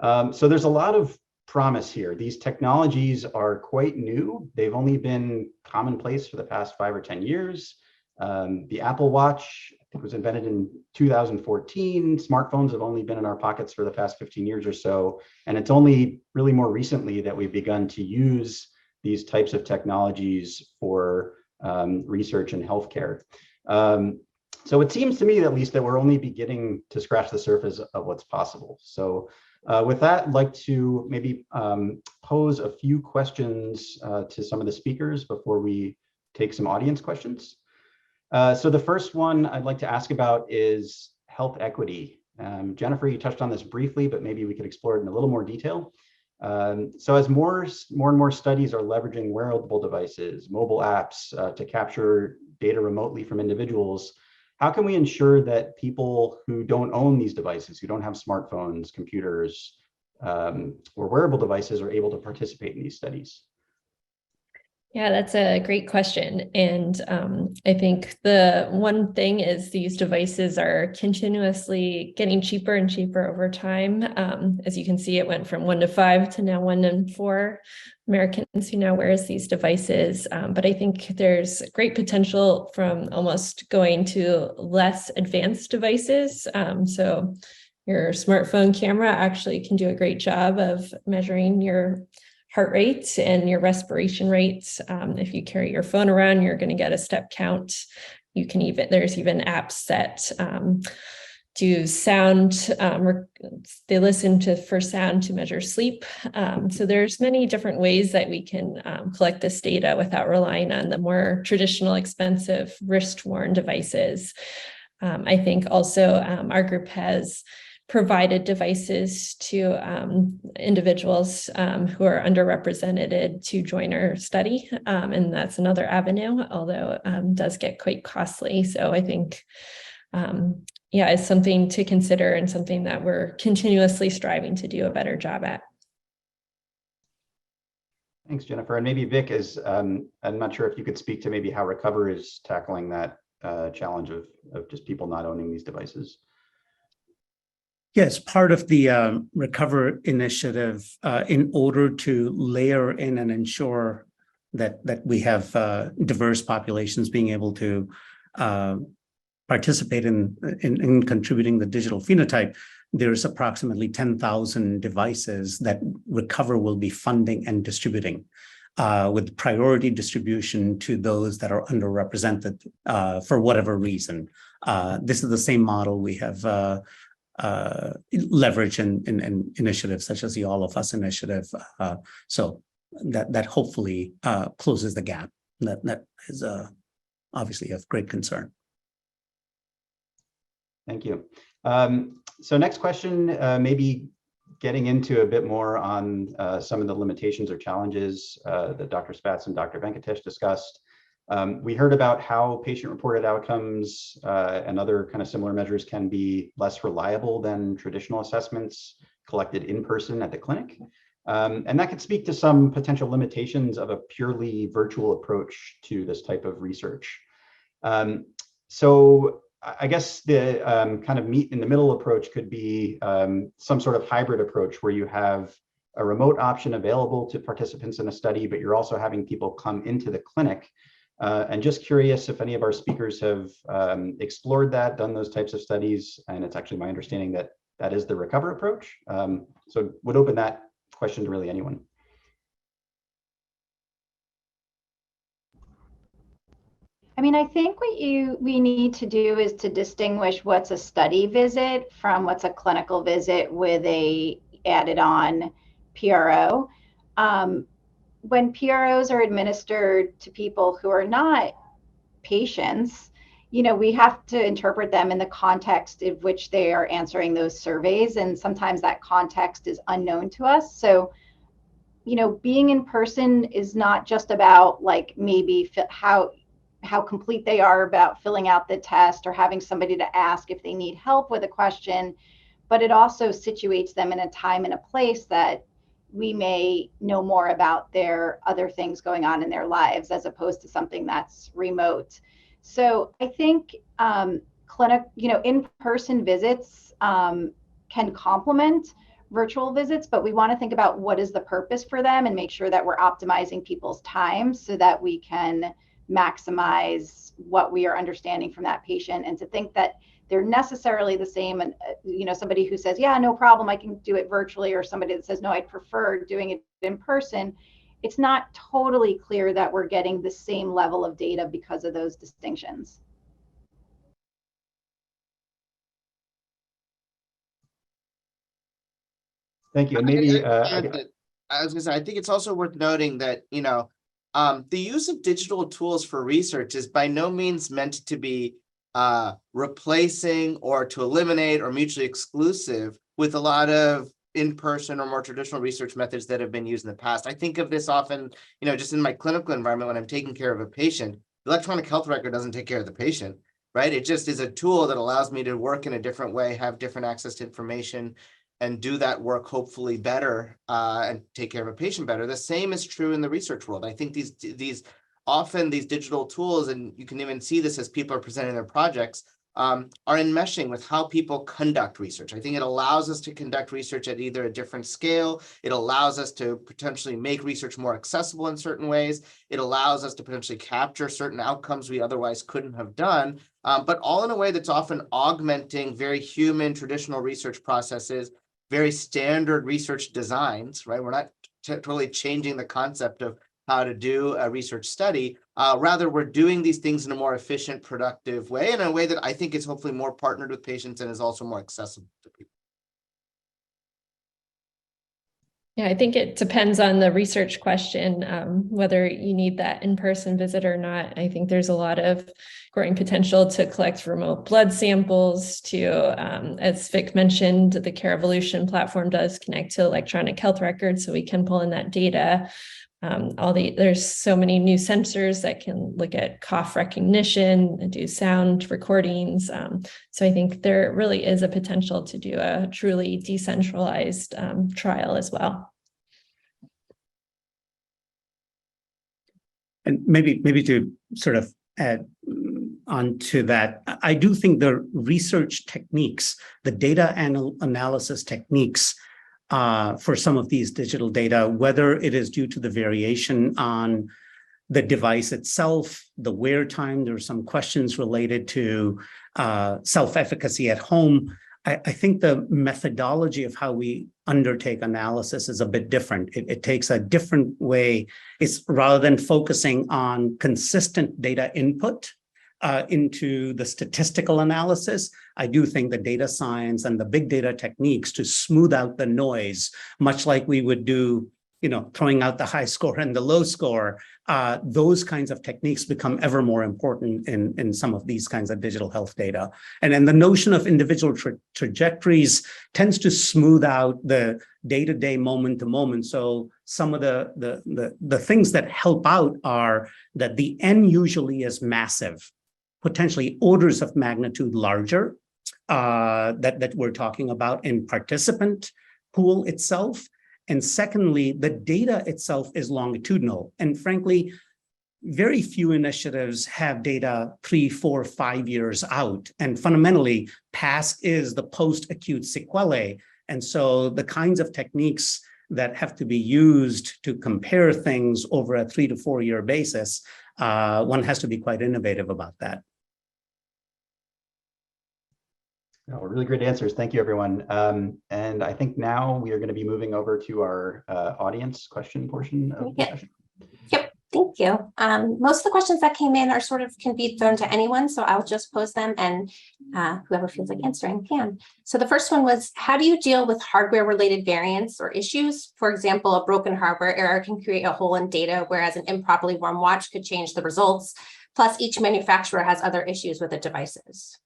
So there's a lot of promise here. These technologies are quite new. They've only been commonplace for the past 5 or 10 years. The Apple Watch was invented in 2014. Smartphones have only been in our pockets for the past 15 years or so. And it's only really more recently that we've begun to use these types of technologies for research in healthcare. So it seems to me, at least, that we're only beginning to scratch the surface of what's possible. So with that, I'd like to maybe pose a few questions to some of the speakers before we take some audience questions. So the first one I'd like to ask about is health equity. Jennifer, you touched on this briefly, but maybe we could explore it in a little more detail. So as more and more studies are leveraging wearable devices, mobile apps to capture data remotely from individuals, how can we ensure that people who don't own these devices, who don't have smartphones, computers, or wearable devices are able to participate in these studies? Yeah, that's a great question. And I think the one thing is these devices are continuously getting cheaper and cheaper over time. As you can see, it went from 1 to 5 to now 1 in 4 Americans who now wears these devices. But I think there's great potential from almost going to less advanced devices. So your smartphone camera actually can do a great job of measuring your heart rate and your respiration rates. If you carry your phone around, you're going to get a step count. You can there's even apps that do sound, they listen for sound to measure sleep. So there's many different ways that we can collect this data without relying on the more traditional, expensive wrist-worn devices. I think also our group has provided devices to individuals who are underrepresented to join our study. And that's another avenue, although it does get quite costly. So I think, yeah, it's something to consider and something that we're continuously striving to do a better job at. Thanks, Jennifer. And maybe Vik, I'm not sure if you could speak to maybe how Recover is tackling that challenge of just people not owning these devices. Yes, part of the Recover initiative, in order to layer in and ensure that we have diverse populations being able to participate in contributing the digital phenotype, there's approximately 10,000 devices that Recover will be funding and distributing, with priority distribution to those that are underrepresented for whatever reason. This is the same model we have leverage in initiatives such as the All of Us initiative. So that hopefully closes the gap. That is obviously of great concern. Thank you. So next question, maybe getting into a bit more on some of the limitations or challenges that Dr. Spatz and Dr. Venkatesh discussed. We heard about how patient-reported outcomes and other kind of similar measures can be less reliable than traditional assessments collected in person at the clinic. And that could speak to some potential limitations of a purely virtual approach to this type of research. So I guess the kind of meet in the middle approach could be some sort of hybrid approach where you have a remote option available to participants in a study, but you're also having people come into the clinic. And just curious if any of our speakers have explored that, done those types of studies, and it's actually my understanding that that is the RECOVER approach. So would open that question to really anyone. I mean, I think what we need to do is to distinguish what's a study visit from what's a clinical visit with a added on PRO. When PROs are administered to people who are not patients, you know, we have to interpret them in the context of which they are answering those surveys. And sometimes that context is unknown to us. So, you know, being in person is not just about like maybe how complete they are about filling out the test or having somebody to ask if they need help with a question, but it also situates them in a time and a place that we may know more about their other things going on in their lives as opposed to something that's remote. So I think in-person visits can complement virtual visits, but we want to think about what is the purpose for them and make sure that we're optimizing people's time so that we can maximize what we are understanding from that patient, and to think that they're necessarily the same. And you know, somebody who says, yeah, no problem, I can do it virtually, or somebody that says, no, I'd prefer doing it in person, it's not totally clear that we're getting the same level of data because of those distinctions. Thank you. And maybe I was gonna say, I think it's also worth noting that, you know, the use of digital tools for research is by no means meant to be replacing or to eliminate or mutually exclusive with a lot of in-person or more traditional research methods that have been used in the past. I think of this often, you know, just in my clinical environment when I'm taking care of a patient. The electronic health record doesn't take care of the patient, right? It just is a tool that allows me to work in a different way, have different access to information, and do that work hopefully better and take care of a patient better. The same is true in the research world. I think these often these digital tools, and you can even see this as people are presenting their projects, are enmeshing with how people conduct research. I think it allows us to conduct research at either a different scale. It allows us to potentially make research more accessible in certain ways. It allows us to potentially capture certain outcomes we otherwise couldn't have done, but all in a way that's often augmenting very human traditional research processes, very standard research designs, right? We're not totally changing the concept of how to do a research study. Rather, we're doing these things in a more efficient, productive way, in a way that I think is hopefully more partnered with patients and is also more accessible to people. Yeah, I think it depends on the research question, whether you need that in-person visit or not. I think there's a lot of growing potential to collect remote blood samples to, as Vik mentioned, the CareEvolution platform does connect to electronic health records, so we can pull in that data. There's so many new sensors that can look at cough recognition and do sound recordings. So I think there really is a potential to do a truly decentralized trial as well. And maybe to sort of add on to that, I do think the research techniques, the data analysis techniques for some of these digital data, whether it is due to the variation on the device itself, the wear time, there are some questions related to self-efficacy at home. I think the methodology of how we undertake analysis is a bit different. It takes a different way. It's rather than focusing on consistent data input into the statistical analysis, I do think the data science and the big data techniques to smooth out the noise, much like we would do throwing out the high score and the low score, those kinds of techniques become ever more important in some of these kinds of digital health data. And then the notion of individual trajectories tends to smooth out the day-to-day, moment-to-moment. So some of the things that help out are that the N usually is massive, potentially orders of magnitude larger, that we're talking about in participant pool itself. And secondly, the data itself is longitudinal. And frankly, very few initiatives have data 3, 4, 5 years out. And fundamentally, PASC is the post-acute sequelae. And so the kinds of techniques that have to be used to compare things over a 3 to 4 year basis, one has to be quite innovative about that. Oh, really great answers. Thank you, everyone. And I think now we are going to be moving over to our audience question portion of the session. Yep, thank you. Most of the questions that came in are can be thrown to anyone, so I'll just pose them and whoever feels like answering can. So the first one was, how do you deal with hardware-related variants or issues? For example, a broken hardware error can create a hole in data, whereas an improperly worn watch could change the results. Plus, each manufacturer has other issues with the devices.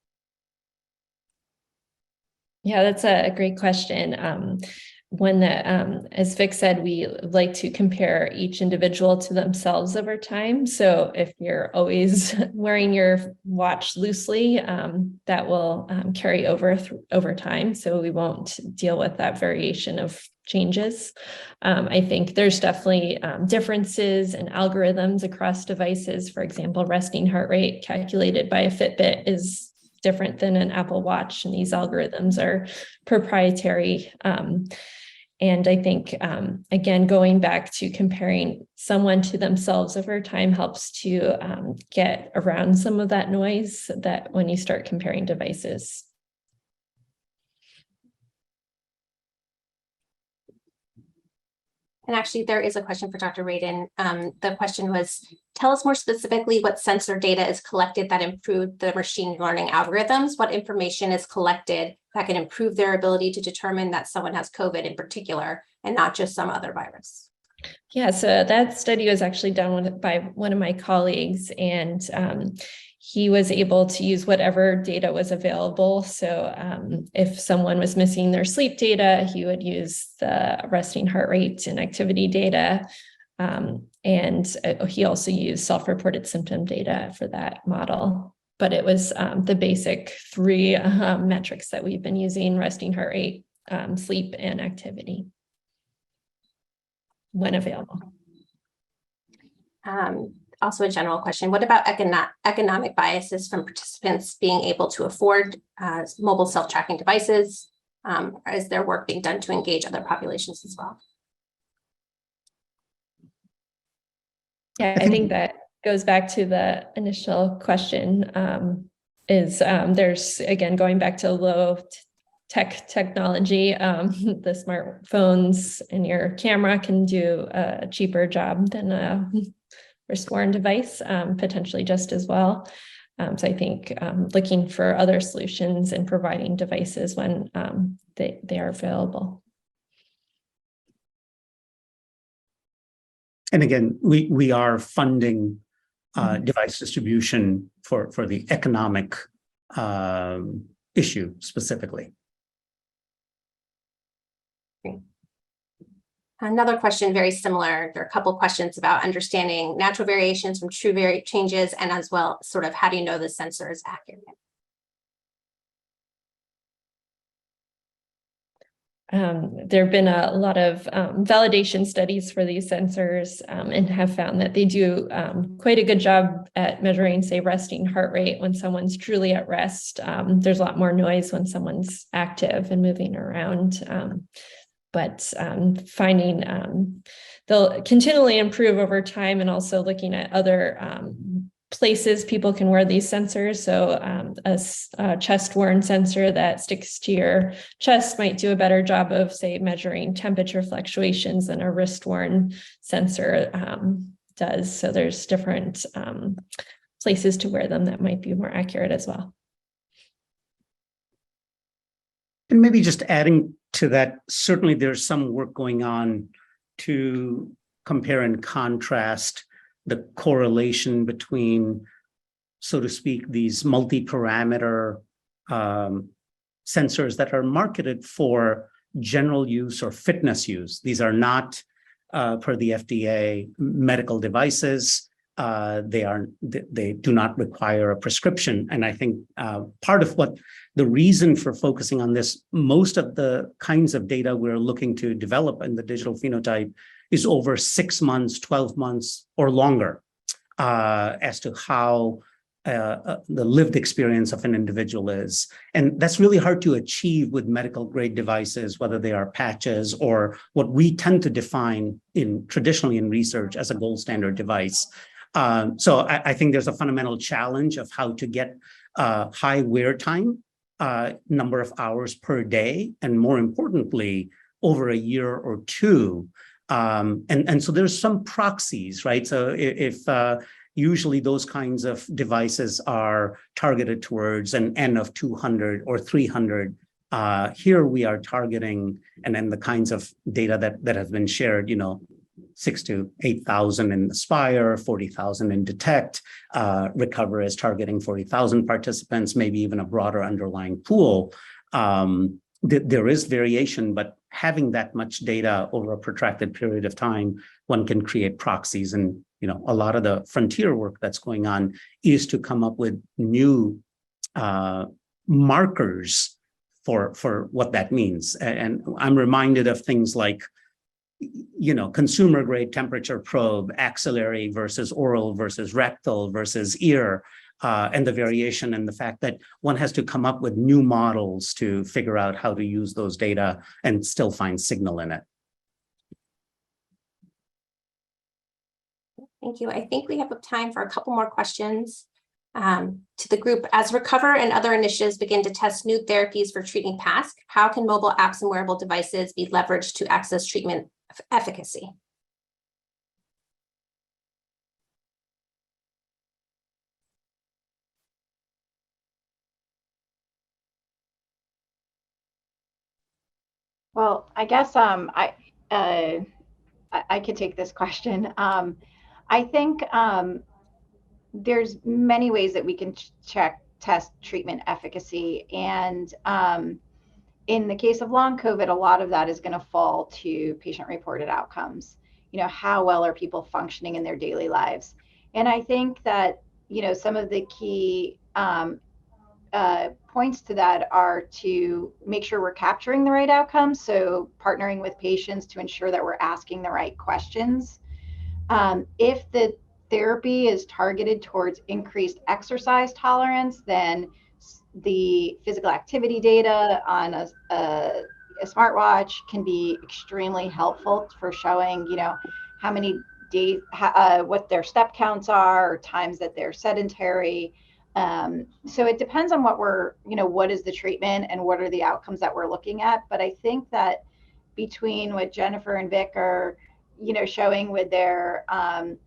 Yeah, that's a great question. As Vik said, we like to compare each individual to themselves over time. So if you're always wearing your watch loosely, that will carry over time. So we won't deal with that variation of changes. I think there's definitely differences in algorithms across devices. For example, resting heart rate calculated by a Fitbit is different than an Apple Watch, and these algorithms are proprietary. And I think, again, going back to comparing someone to themselves over time helps to get around some of that noise that when you start comparing devices. And actually, there is a question for Dr. Radin. The question was, tell us more specifically what sensor data is collected that improved the machine learning algorithms. What information is collected that can improve their ability to determine that someone has COVID in particular, and not just some other virus? Yeah, so that study was actually done by one of my colleagues, and he was able to use whatever data was available. So if someone was missing their sleep data, he would use the resting heart rate and activity data. And he also used self-reported symptom data for that model. But it was the basic 3 metrics that we've been using: resting heart rate, sleep, and activity when available. Also a general question, what about economic biases from participants being able to afford mobile self-tracking devices? Is there work being done to engage other populations as well? Yeah, I think that goes back to the initial question, there's, again, going back to low technology, the smartphones and your camera can do a cheaper job than a wrist-worn device, potentially just as well. So I think looking for other solutions and providing devices when they are available. And again, we are funding device distribution for the economic issue specifically. Another question very similar. There are a couple of questions about understanding natural variations from true changes, and as well, sort of how do you know the sensor is accurate? There have been a lot of validation studies for these sensors and have found that they do quite a good job at measuring, say, resting heart rate when someone's truly at rest. There's a lot more noise when someone's active and moving around. But finding they'll continually improve over time, and also looking at other places people can wear these sensors. So a chest-worn sensor that sticks to your chest might do a better job of, say, measuring temperature fluctuations than a wrist-worn sensor does. So there's different places to wear them that might be more accurate as well. And maybe just adding to that, certainly there's some work going on to compare and contrast the correlation between, so to speak, these multi-parameter sensors that are marketed for general use or fitness use. These are not, per the FDA, medical devices. They do not require a prescription. And I think part of what the reason for focusing on this, most of the kinds of data we're looking to develop in the digital phenotype is over 6 months, 12 months, or longer as to how the lived experience of an individual is. And that's really hard to achieve with medical grade devices, whether they are patches or what we tend to define traditionally in research as a gold standard device. So I think there's a fundamental challenge of how to get high wear time, number of hours per day, and more importantly, over a year or two. And so there's some proxies, right? So if usually those kinds of devices are targeted towards an N of 200 or 300. Here we are targeting, and then the kinds of data that have been shared, 6,000 to 8,000 in Aspire, 40,000 in Detect. Recover is targeting 40,000 participants, maybe even a broader underlying pool. There is variation, but having that much data over a protracted period of time, one can create proxies. And a lot of the frontier work that's going on is to come up with new markers for what that means. And I'm reminded of things like, consumer grade temperature probe, axillary versus oral versus rectal versus ear, and the variation and the fact that one has to come up with new models to figure out how to use those data and still find signal in it. Thank you. I think we have time for a couple more questions to the group. As Recover and other initiatives begin to test new therapies for treating PASC, how can mobile apps and wearable devices be leveraged to access treatment efficacy? Well, I guess I could take this question. I think there's many ways that we can test treatment efficacy. And in the case of long COVID, a lot of that is going to fall to patient-reported outcomes. How well are people functioning in their daily lives? And I think that, some of the key points to that are to make sure we're capturing the right outcomes. So partnering with patients to ensure that we're asking the right questions. If the therapy is targeted towards increased exercise tolerance, then the physical activity data on a smartwatch can be extremely helpful for showing, how many days, what their step counts are, or times that they're sedentary. So it depends on what what is the treatment and what are the outcomes that we're looking at. But I think that between what Jennifer and Vik are, showing with their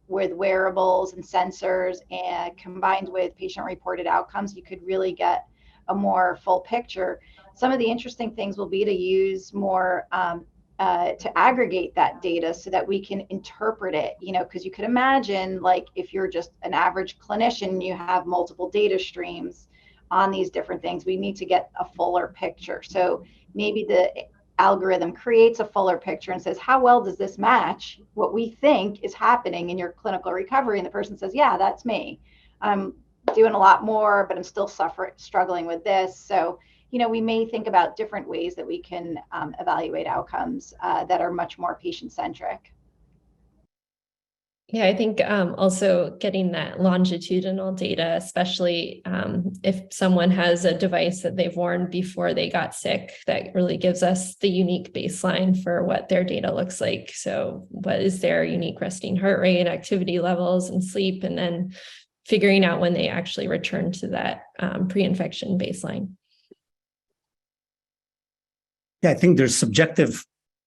with wearables and sensors, and combined with patient-reported outcomes, you could really get a more full picture. Some of the interesting things will be to use more to aggregate that data so that we can interpret it, because you could imagine, like, if you're just an average clinician, you have multiple data streams on these different things. We need to get a fuller picture. So maybe the algorithm creates a fuller picture and says, how well does this match what we think is happening in your clinical recovery? And the person says, yeah, that's me. I'm doing a lot more, but I'm still struggling with this. So, we may think about different ways that we can evaluate outcomes that are much more patient-centric. Yeah, I think also getting that longitudinal data, especially if someone has a device that they've worn before they got sick, that really gives us the unique baseline for what their data looks like. So what is their unique resting heart rate, activity levels, and sleep, and then figuring out when they actually return to that pre-infection baseline. Yeah, I think there's subjective,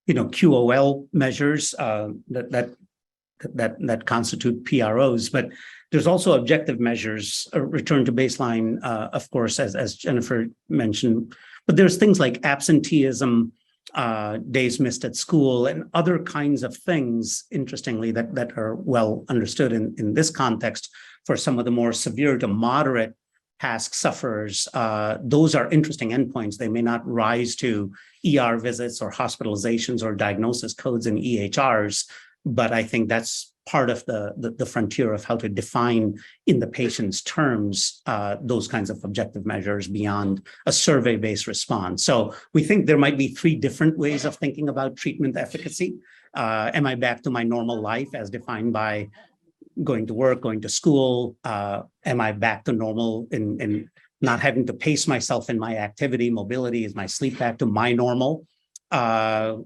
QOL measures that constitute PROs, but there's also objective measures, return to baseline, of course, as Jennifer mentioned. But there's things like absenteeism, days missed at school, and other kinds of things, interestingly, that are well understood in this context for some of the more severe to moderate PASC sufferers. Those are interesting endpoints. They may not rise to ER visits or hospitalizations or diagnosis codes in EHRs, but I think that's part of the frontier of how to define in the patient's terms those kinds of objective measures beyond a survey-based response. So we think there might be 3 different ways of thinking about treatment efficacy. Am I back to my normal life as defined by going to work, going to school? Am I back to normal in not having to pace myself in my activity, mobility? Is my sleep back to my normal?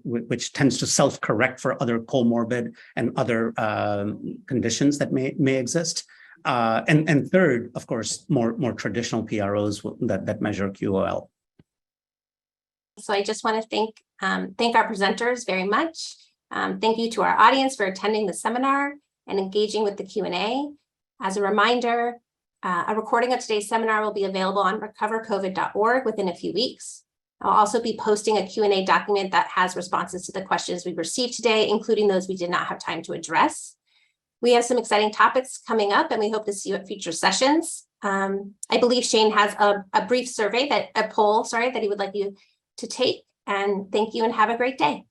Which tends to self-correct for other comorbid and other conditions that may exist. And third, of course, more traditional PROs that measure QOL. So I just want to thank our presenters very much. Thank you to our audience for attending the seminar and engaging with the Q&A. As a reminder, a recording of today's seminar will be available on recovercovid.org within a few weeks. I'll also be posting a Q&A document that has responses to the questions we received today, including those we did not have time to address. We have some exciting topics coming up, and we hope to see you at future sessions. I believe Shane has a brief survey, a poll, that he would like you to take. And thank you and have a great day.